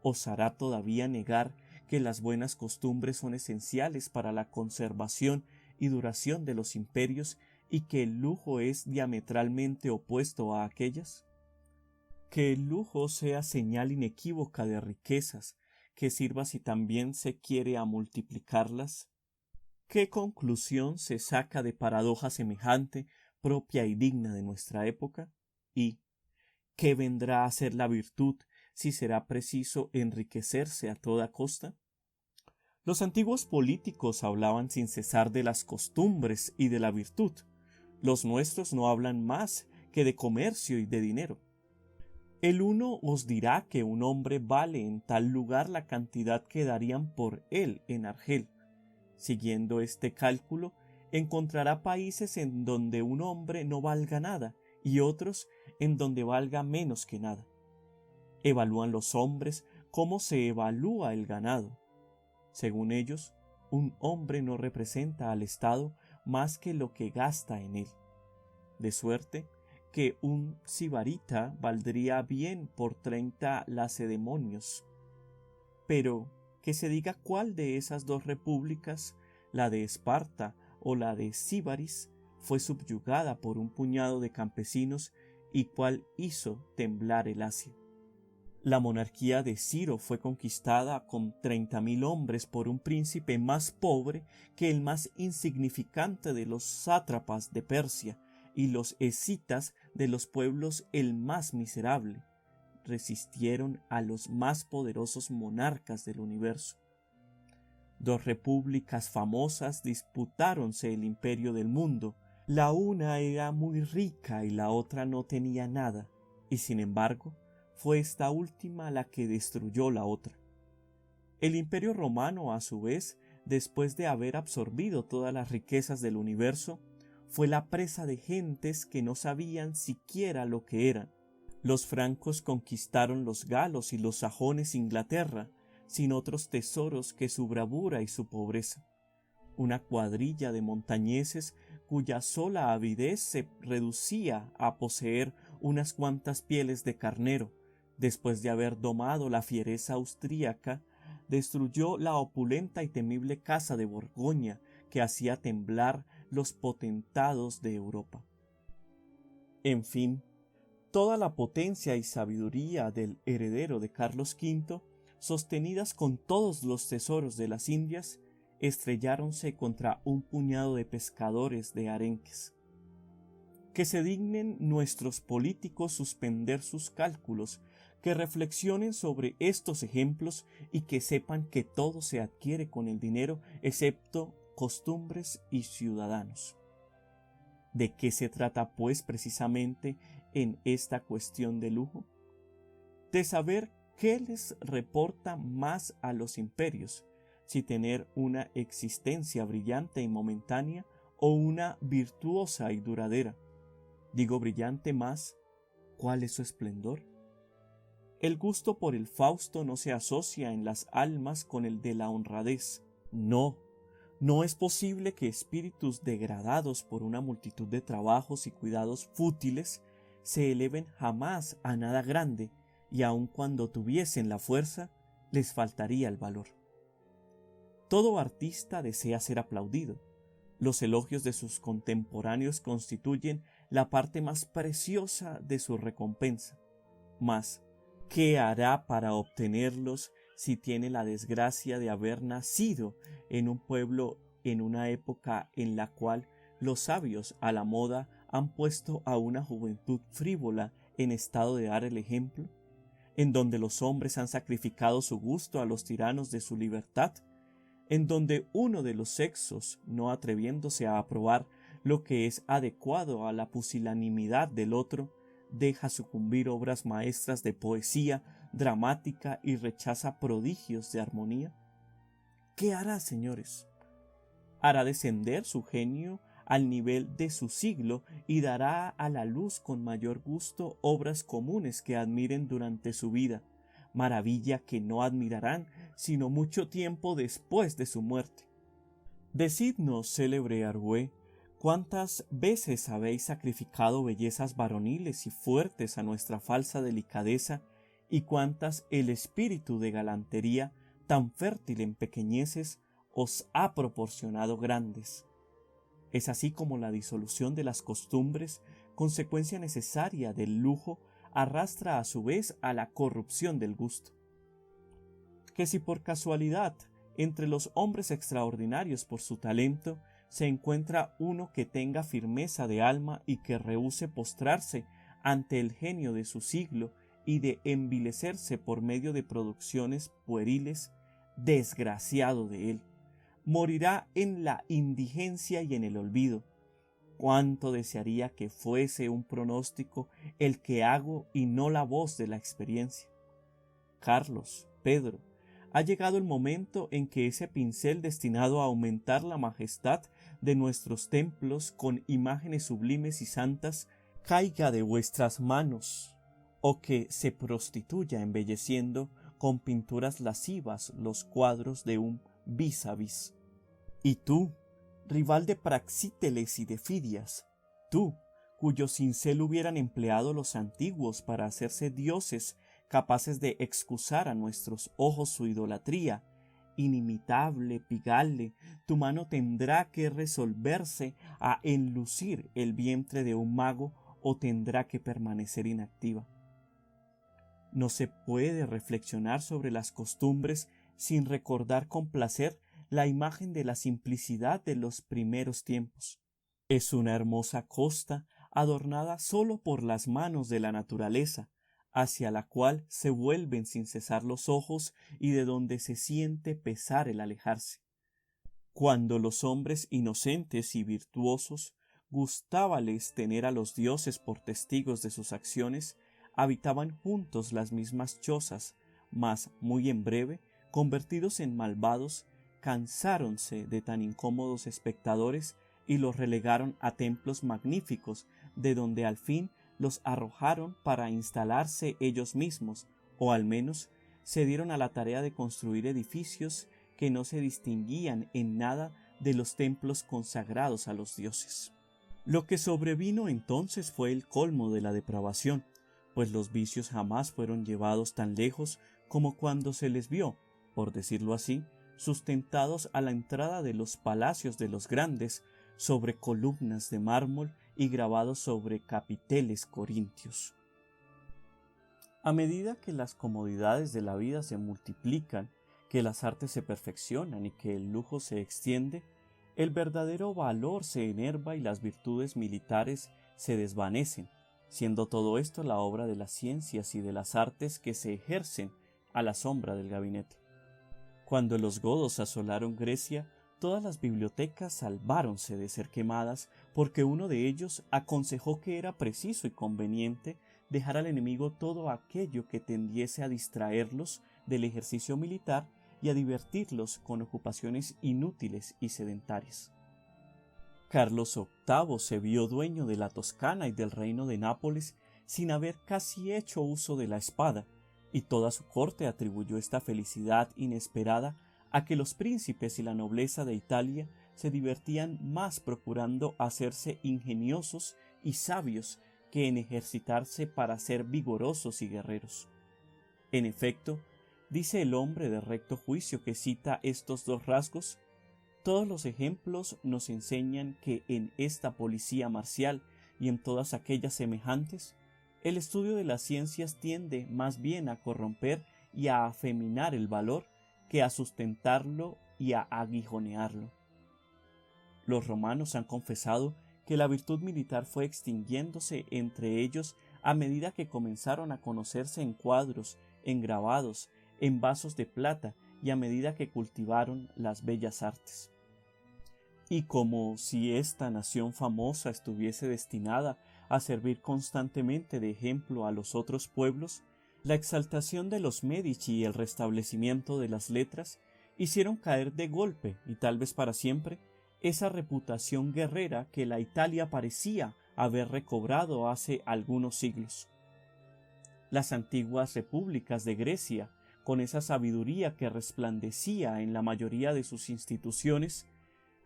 osará todavía negar que las buenas costumbres son esenciales para la conservación y duración de los imperios y que el lujo es diametralmente opuesto a aquellas. Que el lujo sea señal inequívoca de riquezas, que sirva si también se quiere a multiplicarlas. ¿Qué conclusión se saca de paradoja semejante, propia y digna de nuestra época? ¿Y qué vendrá a ser la virtud si será preciso enriquecerse a toda costa? Los antiguos políticos hablaban sin cesar de las costumbres y de la virtud. Los nuestros no hablan más que de comercio y de dinero. El uno os dirá que un hombre vale en tal lugar la cantidad que darían por él en Argel. Siguiendo este cálculo, encontrará países en donde un hombre no valga nada y otros en donde valga menos que nada. Evalúan los hombres cómo se evalúa el ganado. Según ellos, un hombre no representa al Estado más que lo que gasta en él. De suerte que un sibarita valdría bien por 30 lacedemonios. Pero que se diga cuál de esas dos repúblicas, la de Esparta o la de Síbaris, fue subyugada por un puñado de campesinos y cuál hizo temblar el Asia. La monarquía de Ciro fue conquistada con 30.000 hombres por un príncipe más pobre que el más insignificante de los sátrapas de Persia, y los escitas de los pueblos el más miserable. Resistieron a los más poderosos monarcas del universo. Dos repúblicas famosas disputáronse el imperio del mundo. La una era muy rica y la otra no tenía nada, y sin embargo fue esta última la que destruyó la otra. El imperio romano, a su vez, después de haber absorbido todas las riquezas del universo, fue la presa de gentes que no sabían siquiera lo que eran. Los francos conquistaron los galos y los sajones Inglaterra, sin otros tesoros que su bravura y su pobreza. Una cuadrilla de montañeses cuya sola avidez se reducía a poseer unas cuantas pieles de carnero, después de haber domado la fiereza austríaca, destruyó la opulenta y temible casa de Borgoña que hacía temblar los potentados de Europa. En fin, toda la potencia y sabiduría del heredero de Carlos V, sostenidas con todos los tesoros de las Indias, estrelláronse contra un puñado de pescadores de arenques. Que se dignen nuestros políticos suspender sus cálculos, que reflexionen sobre estos ejemplos y que sepan que todo se adquiere con el dinero excepto costumbres y ciudadanos. ¿De qué se trata, pues, precisamente en esta cuestión de lujo? De saber qué les reporta más a los imperios, si tener una existencia brillante y momentánea o una virtuosa y duradera. Digo brillante más, ¿cuál es su esplendor? El gusto por el Fausto no se asocia en las almas con el de la honradez. No es posible que espíritus degradados por una multitud de trabajos y cuidados fútiles se eleven jamás a nada grande, y aun cuando tuviesen la fuerza, les faltaría el valor. Todo artista desea ser aplaudido. Los elogios de sus contemporáneos constituyen la parte más preciosa de su recompensa. Mas, ¿qué hará para obtenerlos si tiene la desgracia de haber nacido en un pueblo en una época en la cual los sabios a la moda han puesto a una juventud frívola en estado de dar el ejemplo, en donde los hombres han sacrificado su gusto a los tiranos de su libertad, en donde uno de los sexos, no atreviéndose a aprobar lo que es adecuado a la pusilanimidad del otro, deja sucumbir obras maestras de poesía dramática y rechaza prodigios de armonía? ¿Qué hará, señores? Hará descender su genio al nivel de su siglo y dará a la luz con mayor gusto obras comunes que admiren durante su vida, maravilla que no admirarán sino mucho tiempo después de su muerte. Decidnos, célebre Argüé, ¿Cuántas veces habéis sacrificado bellezas varoniles y fuertes a nuestra falsa delicadeza, y cuántas el espíritu de galantería, tan fértil en pequeñeces, os ha proporcionado grandes? Es así como la disolución de las costumbres, consecuencia necesaria del lujo, arrastra a su vez a la corrupción del gusto. Que si por casualidad, entre los hombres extraordinarios por su talento, se encuentra uno que tenga firmeza de alma y que rehúse postrarse ante el genio de su siglo y de envilecerse por medio de producciones pueriles, desgraciado de él, morirá en la indigencia y en el olvido. Cuánto desearía que fuese un pronóstico el que hago y no la voz de la experiencia. Carlos, Pedro, ha llegado el momento en que ese pincel destinado a aumentar la majestad de nuestros templos con imágenes sublimes y santas caiga de vuestras manos, o que se prostituya embelleciendo con pinturas lascivas los cuadros de un vis a vis. Y tú, rival de Praxíteles y de Fidias, tú, cuyo cincel hubieran empleado los antiguos para hacerse dioses capaces de excusar a nuestros ojos su idolatría, inimitable Pigale, tu mano tendrá que resolverse a enlucir el vientre de un mago o tendrá que permanecer inactiva. No se puede reflexionar sobre las costumbres sin recordar con placer la imagen de la simplicidad de los primeros tiempos. Es una hermosa costa adornada sólo por las manos de la naturaleza, hacia la cual se vuelven sin cesar los ojos y de donde se siente pesar el alejarse. Cuando los hombres inocentes y virtuosos gustábales tener a los dioses por testigos de sus acciones, habitaban juntos las mismas chozas, mas muy en breve, convertidos en malvados, cansáronse de tan incómodos espectadores y los relegaron a templos magníficos, de donde al fin los arrojaron para instalarse ellos mismos, o al menos se dieron a la tarea de construir edificios que no se distinguían en nada de los templos consagrados a los dioses. Lo que sobrevino entonces fue el colmo de la depravación, pues los vicios jamás fueron llevados tan lejos como cuando se les vio, por decirlo así, sustentados a la entrada de los palacios de los grandes, sobre columnas de mármol y grabados sobre capiteles corintios. A medida que las comodidades de la vida se multiplican, que las artes se perfeccionan y que el lujo se extiende, el verdadero valor se enerva y las virtudes militares se desvanecen, siendo todo esto la obra de las ciencias y de las artes que se ejercen a la sombra del gabinete. Cuando los godos asolaron Grecia, todas las bibliotecas salváronse de ser quemadas porque uno de ellos aconsejó que era preciso y conveniente dejar al enemigo todo aquello que tendiese a distraerlos del ejercicio militar y a divertirlos con ocupaciones inútiles y sedentarias. Carlos VIII se vio dueño de la Toscana y del reino de Nápoles sin haber casi hecho uso de la espada, y toda su corte atribuyó esta felicidad inesperada a que los príncipes y la nobleza de Italia se divertían más procurando hacerse ingeniosos y sabios que en ejercitarse para ser vigorosos y guerreros. En efecto, dice el hombre de recto juicio que cita estos dos rasgos: todos los ejemplos nos enseñan que en esta policía marcial y en todas aquellas semejantes, el estudio de las ciencias tiende más bien a corromper y a afeminar el valor que a sustentarlo y a aguijonearlo. Los romanos han confesado que la virtud militar fue extinguiéndose entre ellos a medida que comenzaron a conocerse en cuadros, en grabados, en vasos de plata y a medida que cultivaron las bellas artes. Y como si esta nación famosa estuviese destinada a servir constantemente de ejemplo a los otros pueblos, la exaltación de los Médici y el restablecimiento de las letras hicieron caer de golpe, y tal vez para siempre, esa reputación guerrera que la Italia parecía haber recobrado hace algunos siglos. Las antiguas repúblicas de Grecia, con esa sabiduría que resplandecía en la mayoría de sus instituciones,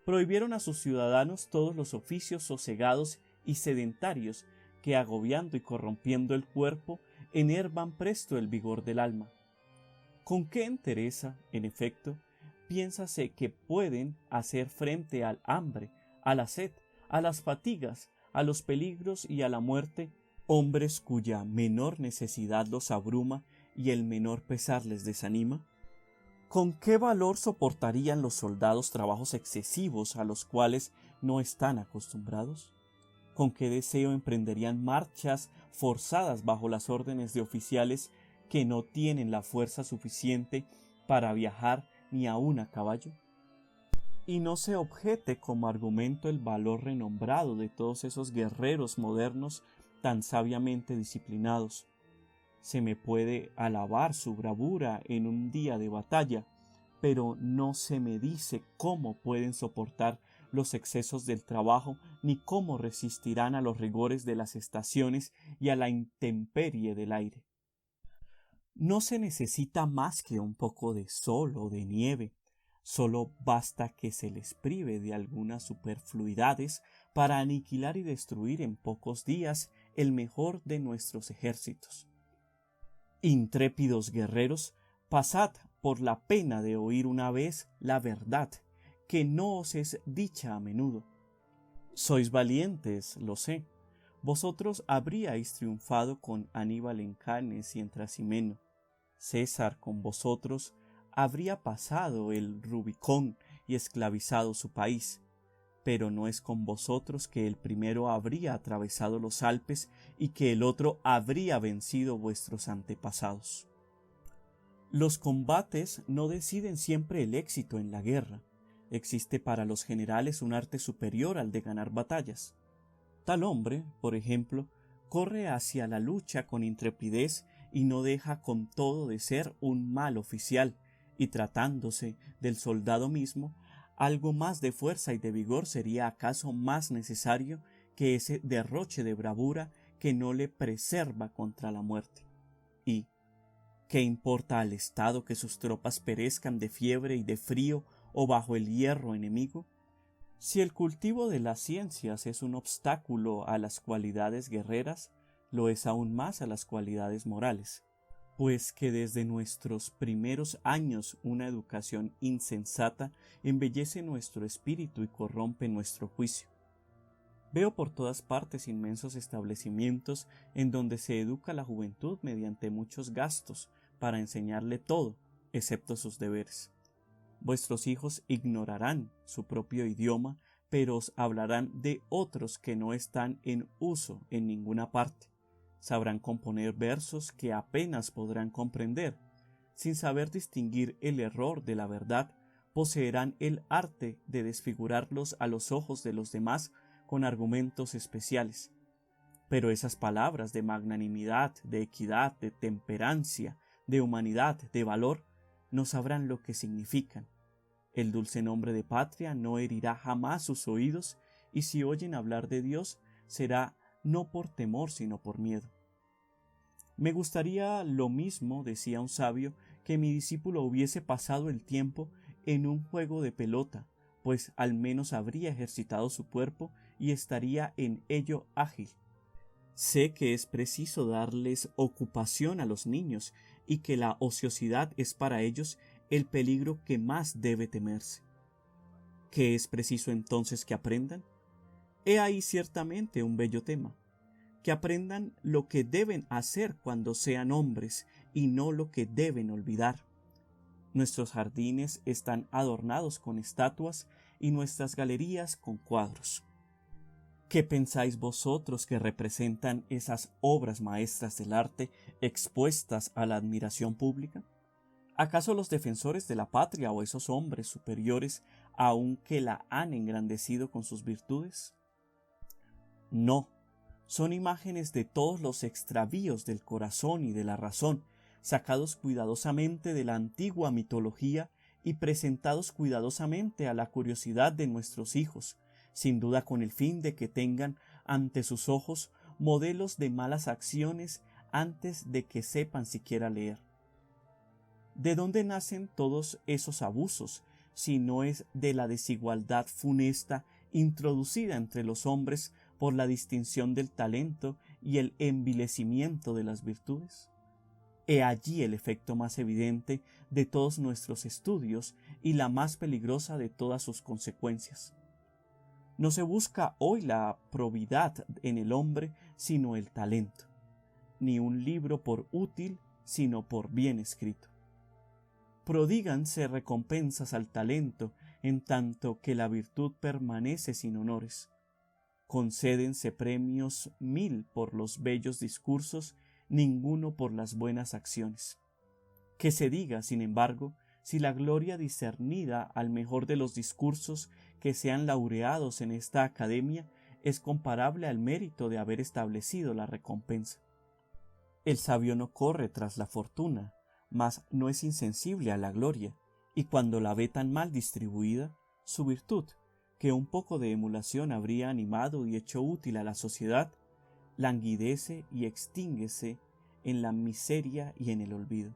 prohibieron a sus ciudadanos todos los oficios sosegados y sedentarios que, agobiando y corrompiendo el cuerpo, enervan presto el vigor del alma. ¿Con qué entereza, en efecto, piénsase que pueden hacer frente al hambre, a la sed, a las fatigas, a los peligros y a la muerte, hombres cuya menor necesidad los abruma y el menor pesar les desanima? ¿Con qué valor soportarían los soldados trabajos excesivos a los cuales no están acostumbrados? ¿Con qué deseo emprenderían marchas forzadas bajo las órdenes de oficiales que no tienen la fuerza suficiente para viajar ni aun a caballo? Y no se objete como argumento el valor renombrado de todos esos guerreros modernos tan sabiamente disciplinados. Se me puede alabar su bravura en un día de batalla, pero no se me dice cómo pueden soportar los excesos del trabajo, ni cómo resistirán a los rigores de las estaciones y a la intemperie del aire. No se necesita más que un poco de sol o de nieve, solo basta que se les prive de algunas superfluidades para aniquilar y destruir en pocos días el mejor de nuestros ejércitos. Intrépidos guerreros, pasad por la pena de oír una vez la verdad, que no os es dicha a menudo. Sois valientes, lo sé. Vosotros habríais triunfado con Aníbal en Cannes y en Trasimeno. César con vosotros habría pasado el Rubicón y esclavizado su país, pero no es con vosotros que el primero habría atravesado los Alpes y que el otro habría vencido vuestros antepasados. Los combates no deciden siempre el éxito en la guerra. Existe para los generales un arte superior al de ganar batallas. Tal hombre, por ejemplo, corre hacia la lucha con intrepidez y no deja con todo de ser un mal oficial, y tratándose del soldado mismo, algo más de fuerza y de vigor sería acaso más necesario que ese derroche de bravura que no le preserva contra la muerte. Y ¿qué importa al Estado que sus tropas perezcan de fiebre y de frío o bajo el hierro enemigo? Si el cultivo de las ciencias es un obstáculo a las cualidades guerreras, lo es aún más a las cualidades morales, pues que desde nuestros primeros años una educación insensata embellece nuestro espíritu y corrompe nuestro juicio. Veo por todas partes inmensos establecimientos en donde se educa a la juventud mediante muchos gastos para enseñarle todo, excepto sus deberes. Vuestros hijos ignorarán su propio idioma, pero os hablarán de otros que no están en uso en ninguna parte. Sabrán componer versos que apenas podrán comprender. Sin saber distinguir el error de la verdad, poseerán el arte de desfigurarlos a los ojos de los demás con argumentos especiales. Pero esas palabras de magnanimidad, de equidad, de temperancia, de humanidad, de valor, no sabrán lo que significan. El dulce nombre de patria no herirá jamás sus oídos, y si oyen hablar de Dios, será no por temor sino por miedo. Me gustaría lo mismo, decía un sabio, que mi discípulo hubiese pasado el tiempo en un juego de pelota, pues al menos habría ejercitado su cuerpo y estaría en ello ágil. Sé que es preciso darles ocupación a los niños y que la ociosidad es para ellos el peligro que más debe temerse. ¿Qué es preciso entonces que aprendan? He ahí ciertamente un bello tema. Que aprendan lo que deben hacer cuando sean hombres y no lo que deben olvidar. Nuestros jardines están adornados con estatuas y nuestras galerías con cuadros. ¿Qué pensáis vosotros que representan esas obras maestras del arte expuestas a la admiración pública? ¿Acaso los defensores de la patria o esos hombres superiores aun que la han engrandecido con sus virtudes? No, son imágenes de todos los extravíos del corazón y de la razón, sacados cuidadosamente de la antigua mitología y presentados cuidadosamente a la curiosidad de nuestros hijos, sin duda con el fin de que tengan ante sus ojos modelos de malas acciones antes de que sepan siquiera leer. ¿De dónde nacen todos esos abusos, sino es de la desigualdad funesta introducida entre los hombres por la distinción del talento y el envilecimiento de las virtudes? He allí el efecto más evidente de todos nuestros estudios y la más peligrosa de todas sus consecuencias. No se busca hoy la probidad en el hombre, sino el talento, ni un libro por útil, sino por bien escrito. Prodíganse recompensas al talento, en tanto que la virtud permanece sin honores. Concédense premios 1000 por los bellos discursos, ninguno por las buenas acciones. Que se diga, sin embargo, si la gloria discernida al mejor de los discursos que sean laureados en esta academia es comparable al mérito de haber establecido la recompensa. El sabio no corre tras la fortuna, mas no es insensible a la gloria, y cuando la ve tan mal distribuida, su virtud, que un poco de emulación habría animado y hecho útil a la sociedad, languidece y extínguese en la miseria y en el olvido.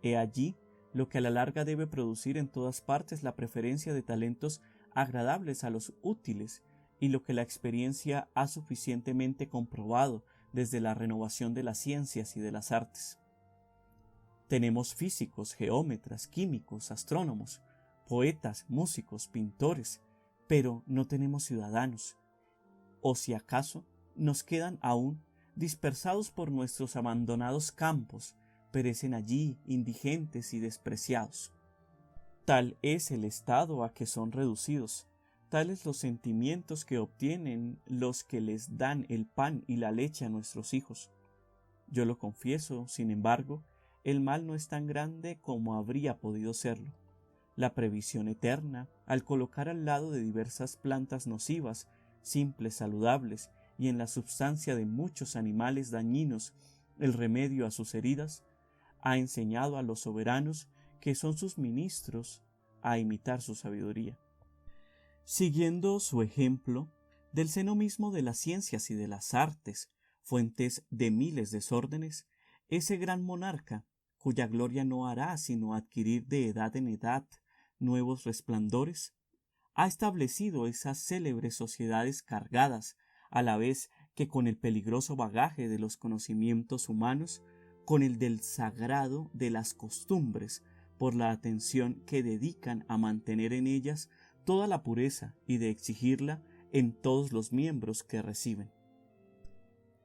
He allí lo que a la larga debe producir en todas partes la preferencia de talentos agradables a los útiles, y lo que la experiencia ha suficientemente comprobado desde la renovación de las ciencias y de las artes. Tenemos físicos, geómetras, químicos, astrónomos, poetas, músicos, pintores, pero no tenemos ciudadanos, o si acaso nos quedan aún dispersados por nuestros abandonados campos, perecen allí indigentes y despreciados. Tal es el estado a que son reducidos, tales los sentimientos que obtienen los que les dan el pan y la leche a nuestros hijos. Yo lo confieso, sin embargo, el mal no es tan grande como habría podido serlo. La previsión eterna, al colocar al lado de diversas plantas nocivas, simples, saludables, y en la substancia de muchos animales dañinos, el remedio a sus heridas, ha enseñado a los soberanos, que son sus ministros, a imitar su sabiduría. Siguiendo su ejemplo, del seno mismo de las ciencias y de las artes, fuentes de miles desórdenes, ese gran monarca, cuya gloria no hará sino adquirir de edad en edad nuevos resplandores, ha establecido esas célebres sociedades cargadas, a la vez que con el peligroso bagaje de los conocimientos humanos, con el del sagrado de las costumbres, por la atención que dedican a mantener en ellas toda la pureza y de exigirla en todos los miembros que reciben.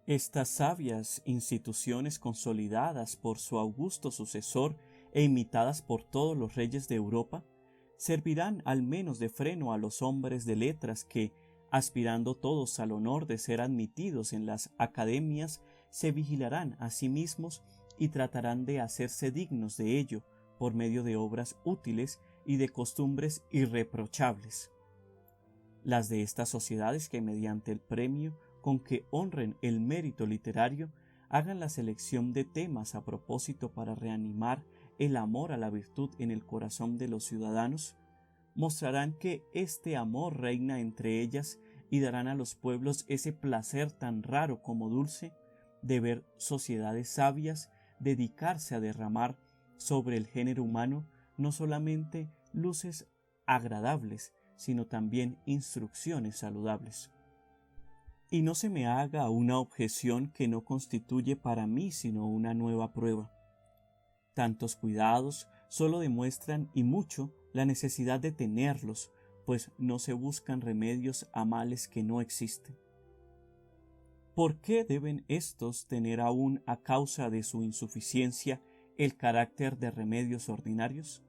Estas sabias instituciones, consolidadas por su augusto sucesor e imitadas por todos los reyes de Europa, servirán al menos de freno a los hombres de letras que, aspirando todos al honor de ser admitidos en las academias, se vigilarán a sí mismos y tratarán de hacerse dignos de ello por medio de obras útiles y de costumbres irreprochables. Las de estas sociedades que mediante el premio con que honren el mérito literario hagan la selección de temas a propósito para reanimar el amor a la virtud en el corazón de los ciudadanos, mostrarán que este amor reina entre ellas y darán a los pueblos ese placer tan raro como dulce de ver sociedades sabias dedicarse a derramar sobre el género humano no solamente luces agradables, sino también instrucciones saludables. Y no se me haga una objeción que no constituye para mí sino una nueva prueba. Tantos cuidados solo demuestran y mucho la necesidad de tenerlos, pues no se buscan remedios a males que no existen. ¿Por qué deben éstos tener aún a causa de su insuficiencia el carácter de remedios ordinarios?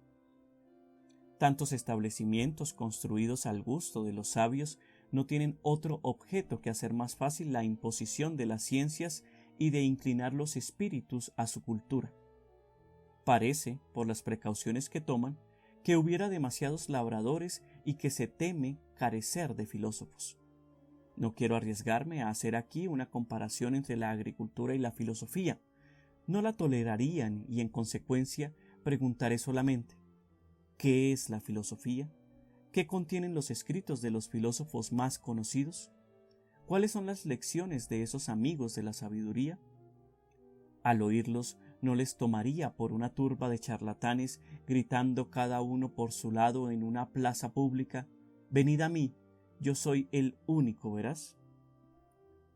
Tantos establecimientos construidos al gusto de los sabios no tienen otro objeto que hacer más fácil la imposición de las ciencias y de inclinar los espíritus a su cultura. Parece, por las precauciones que toman, que hubiera demasiados labradores y que se teme carecer de filósofos. No quiero arriesgarme a hacer aquí una comparación entre la agricultura y la filosofía. No la tolerarían y en consecuencia preguntaré solamente: ¿qué es la filosofía? ¿Qué contienen los escritos de los filósofos más conocidos? ¿Cuáles son las lecciones de esos amigos de la sabiduría? Al oírlos no les tomaría por una turba de charlatanes gritando cada uno por su lado en una plaza pública: «Venid a mí, yo soy el único veraz».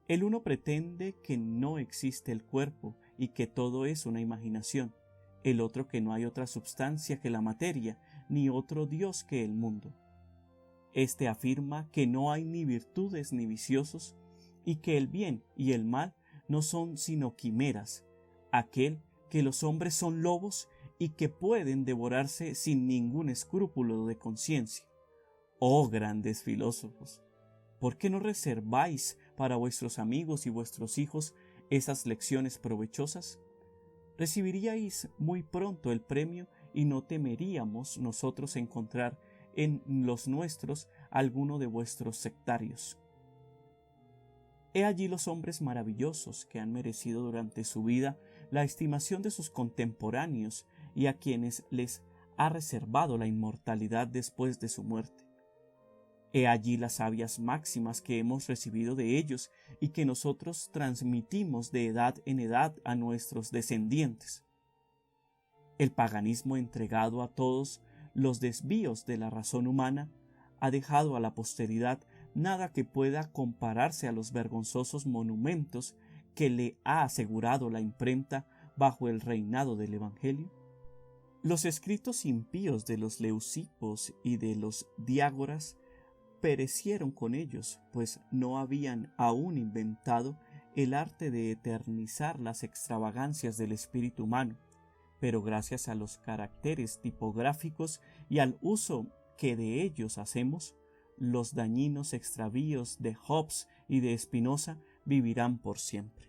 El uno pretende que no existe el cuerpo y que todo es una imaginación, el otro que no hay otra substancia que la materia, ni otro Dios que el mundo. Este afirma que no hay ni virtudes ni viciosos, y que el bien y el mal no son sino quimeras, aquel que los hombres son lobos y que pueden devorarse sin ningún escrúpulo de conciencia. Oh grandes filósofos, ¿por qué no reserváis para vuestros amigos y vuestros hijos esas lecciones provechosas? Recibiríais muy pronto el premio y no temeríamos nosotros encontrar en los nuestros alguno de vuestros sectarios. He allí los hombres maravillosos que han merecido durante su vida la estimación de sus contemporáneos y a quienes les ha reservado la inmortalidad después de su muerte. He allí las sabias máximas que hemos recibido de ellos y que nosotros transmitimos de edad en edad a nuestros descendientes. El paganismo entregado a todos los desvíos de la razón humana ha dejado a la posteridad nada que pueda compararse a los vergonzosos monumentos que le ha asegurado la imprenta bajo el reinado del Evangelio. Los escritos impíos de los Leucipos y de los Diágoras perecieron con ellos, pues no habían aún inventado el arte de eternizar las extravagancias del espíritu humano, pero gracias a los caracteres tipográficos y al uso que de ellos hacemos, los dañinos extravíos de Hobbes y de Spinoza vivirán por siempre.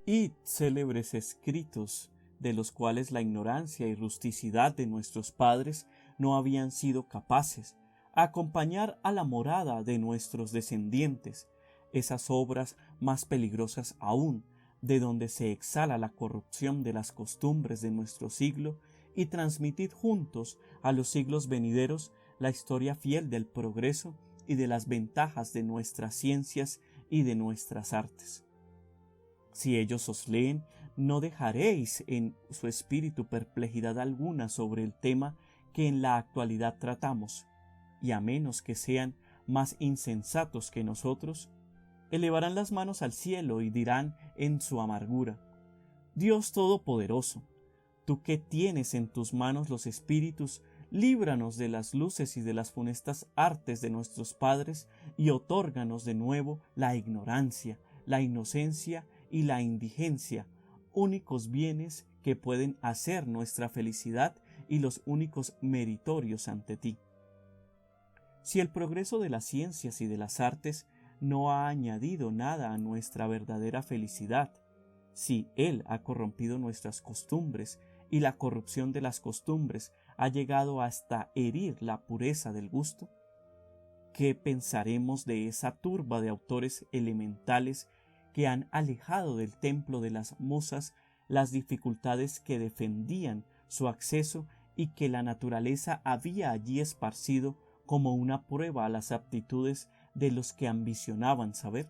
Y célebres escritos, de los cuales la ignorancia y rusticidad de nuestros padres no habían sido capaces acompañar a la morada de nuestros descendientes, esas obras más peligrosas aún, de donde se exhala la corrupción de las costumbres de nuestro siglo, y transmitid juntos a los siglos venideros la historia fiel del progreso y de las ventajas de nuestras ciencias y de nuestras artes. Si ellos os leen, no dejaréis en su espíritu perplejidad alguna sobre el tema que en la actualidad tratamos, y a menos que sean más insensatos que nosotros, elevarán las manos al cielo y dirán en su amargura: Dios Todopoderoso, tú que tienes en tus manos los espíritus, líbranos de las luces y de las funestas artes de nuestros padres y otórganos de nuevo la ignorancia, la inocencia y la indigencia, únicos bienes que pueden hacer nuestra felicidad y los únicos meritorios ante ti. Si el progreso de las ciencias y de las artes no ha añadido nada a nuestra verdadera felicidad, si él ha corrompido nuestras costumbres y la corrupción de las costumbres ha llegado hasta herir la pureza del gusto, ¿qué pensaremos de esa turba de autores elementales que han alejado del templo de las musas las dificultades que defendían su acceso y que la naturaleza había allí esparcido como una prueba a las aptitudes de los que ambicionaban saber?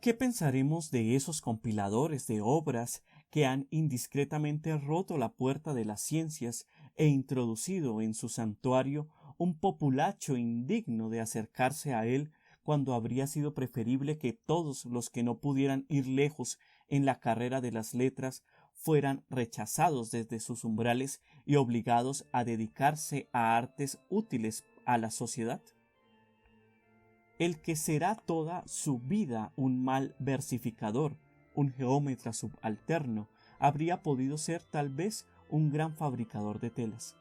¿Qué pensaremos de esos compiladores de obras que han indiscretamente roto la puerta de las ciencias e introducido en su santuario un populacho indigno de acercarse a él, cuando habría sido preferible que todos los que no pudieran ir lejos en la carrera de las letras fueran rechazados desde sus umbrales y obligados a dedicarse a artes útiles a la sociedad? El que será toda su vida un mal versificador, un geómetra subalterno, habría podido ser tal vez un gran fabricador de telas.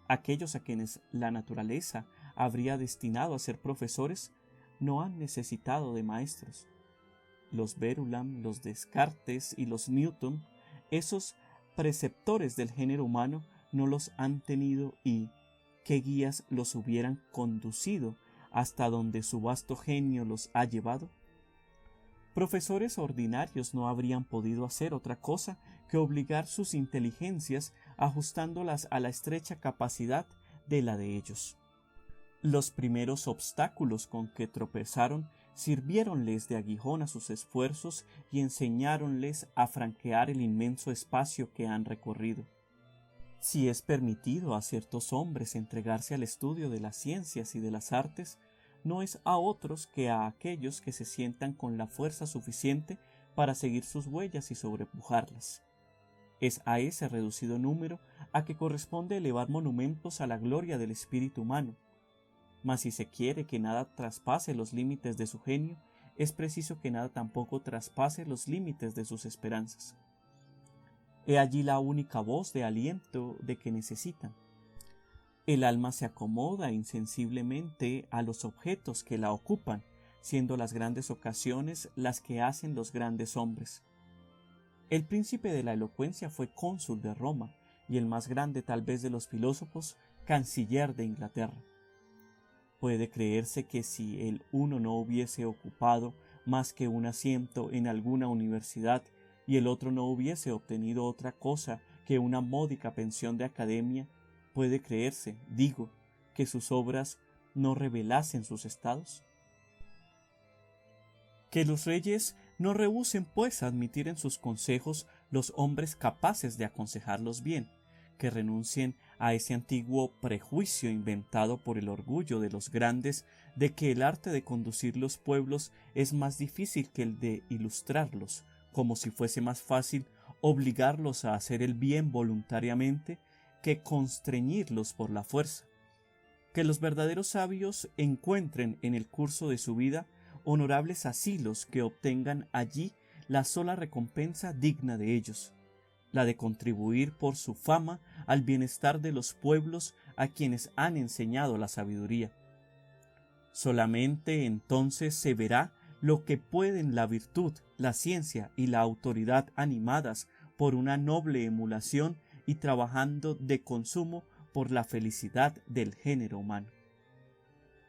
Aquellos a quienes la naturaleza habría destinado a ser profesores no han necesitado de maestros. Los Verulam, los Descartes y los Newton, esos preceptores del género humano, no los han tenido, y ¿qué guías los hubieran conducido hasta donde su vasto genio los ha llevado? Profesores ordinarios no habrían podido hacer otra cosa que obligar sus inteligencias ajustándolas a la estrecha capacidad de la de ellos. Los primeros obstáculos con que tropezaron sirviéronles de aguijón a sus esfuerzos y enseñáronles a franquear el inmenso espacio que han recorrido. Si es permitido a ciertos hombres entregarse al estudio de las ciencias y de las artes, no es a otros que a aquellos que se sientan con la fuerza suficiente para seguir sus huellas y sobrepujarlas. Es a ese reducido número a que corresponde elevar monumentos a la gloria del espíritu humano. Mas si se quiere que nada traspase los límites de su genio, es preciso que nada tampoco traspase los límites de sus esperanzas. He allí la única voz de aliento de que necesitan. El alma se acomoda insensiblemente a los objetos que la ocupan, siendo las grandes ocasiones las que hacen los grandes hombres. El príncipe de la elocuencia fue cónsul de Roma, y el más grande tal vez de los filósofos, canciller de Inglaterra. Puede creerse que si el uno no hubiese ocupado más que un asiento en alguna universidad y el otro no hubiese obtenido otra cosa que una módica pensión de academia, puede creerse, digo, que sus obras no revelasen sus estados. Que los reyes no rehúsen pues admitir en sus consejos los hombres capaces de aconsejarlos bien, que renuncien a ese antiguo prejuicio inventado por el orgullo de los grandes de que el arte de conducir los pueblos es más difícil que el de ilustrarlos, como si fuese más fácil obligarlos a hacer el bien voluntariamente que constreñirlos por la fuerza. Que los verdaderos sabios encuentren en el curso de su vida honorables asilos que obtengan allí la sola recompensa digna de ellos, la de contribuir por su fama al bienestar de los pueblos a quienes han enseñado la sabiduría. Solamente entonces se verá lo que pueden la virtud, la ciencia y la autoridad animadas por una noble emulación y trabajando de consumo por la felicidad del género humano.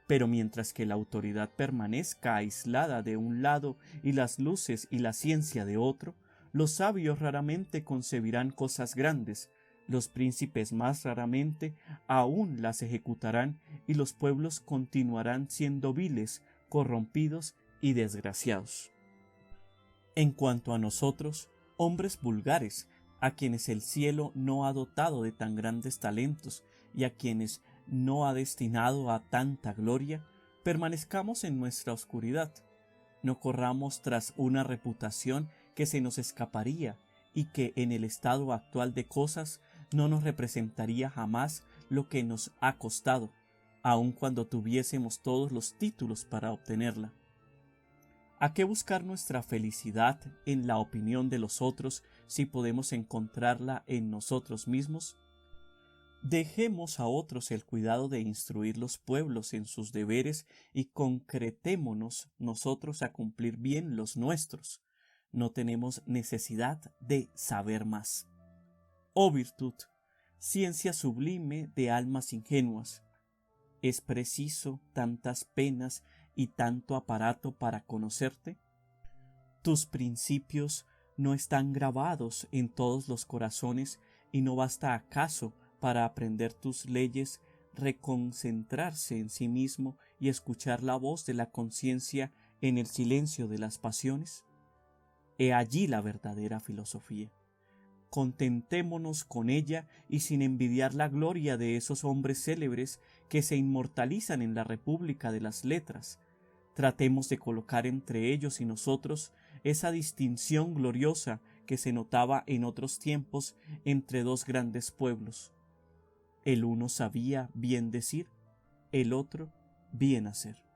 Pero mientras que la autoridad permanezca aislada de un lado y las luces y la ciencia de otro, los sabios raramente concebirán cosas grandes, los príncipes más raramente aún las ejecutarán y los pueblos continuarán siendo viles, corrompidos y desgraciados. En cuanto a nosotros, hombres vulgares, a quienes el cielo no ha dotado de tan grandes talentos y a quienes no ha destinado a tanta gloria, permanezcamos en nuestra oscuridad. No corramos tras una reputación que se nos escaparía y que en el estado actual de cosas no nos representaría jamás lo que nos ha costado, aun cuando tuviésemos todos los títulos para obtenerla. ¿A qué buscar nuestra felicidad en la opinión de los otros si podemos encontrarla en nosotros mismos? Dejemos a otros el cuidado de instruir los pueblos en sus deberes y concretémonos nosotros a cumplir bien los nuestros. No tenemos necesidad de saber más. Oh virtud, ciencia sublime de almas ingenuas, ¿es preciso tantas penas y tanto aparato para conocerte? Tus principios no están grabados en todos los corazones y no basta acaso para aprender tus leyes reconcentrarse en sí mismo y escuchar la voz de la conciencia en el silencio de las pasiones. He allí la verdadera filosofía. Contentémonos con ella y sin envidiar la gloria de esos hombres célebres que se inmortalizan en la República de las Letras. Tratemos de colocar entre ellos y nosotros esa distinción gloriosa que se notaba en otros tiempos entre dos grandes pueblos. El uno sabía bien decir, el otro bien hacer.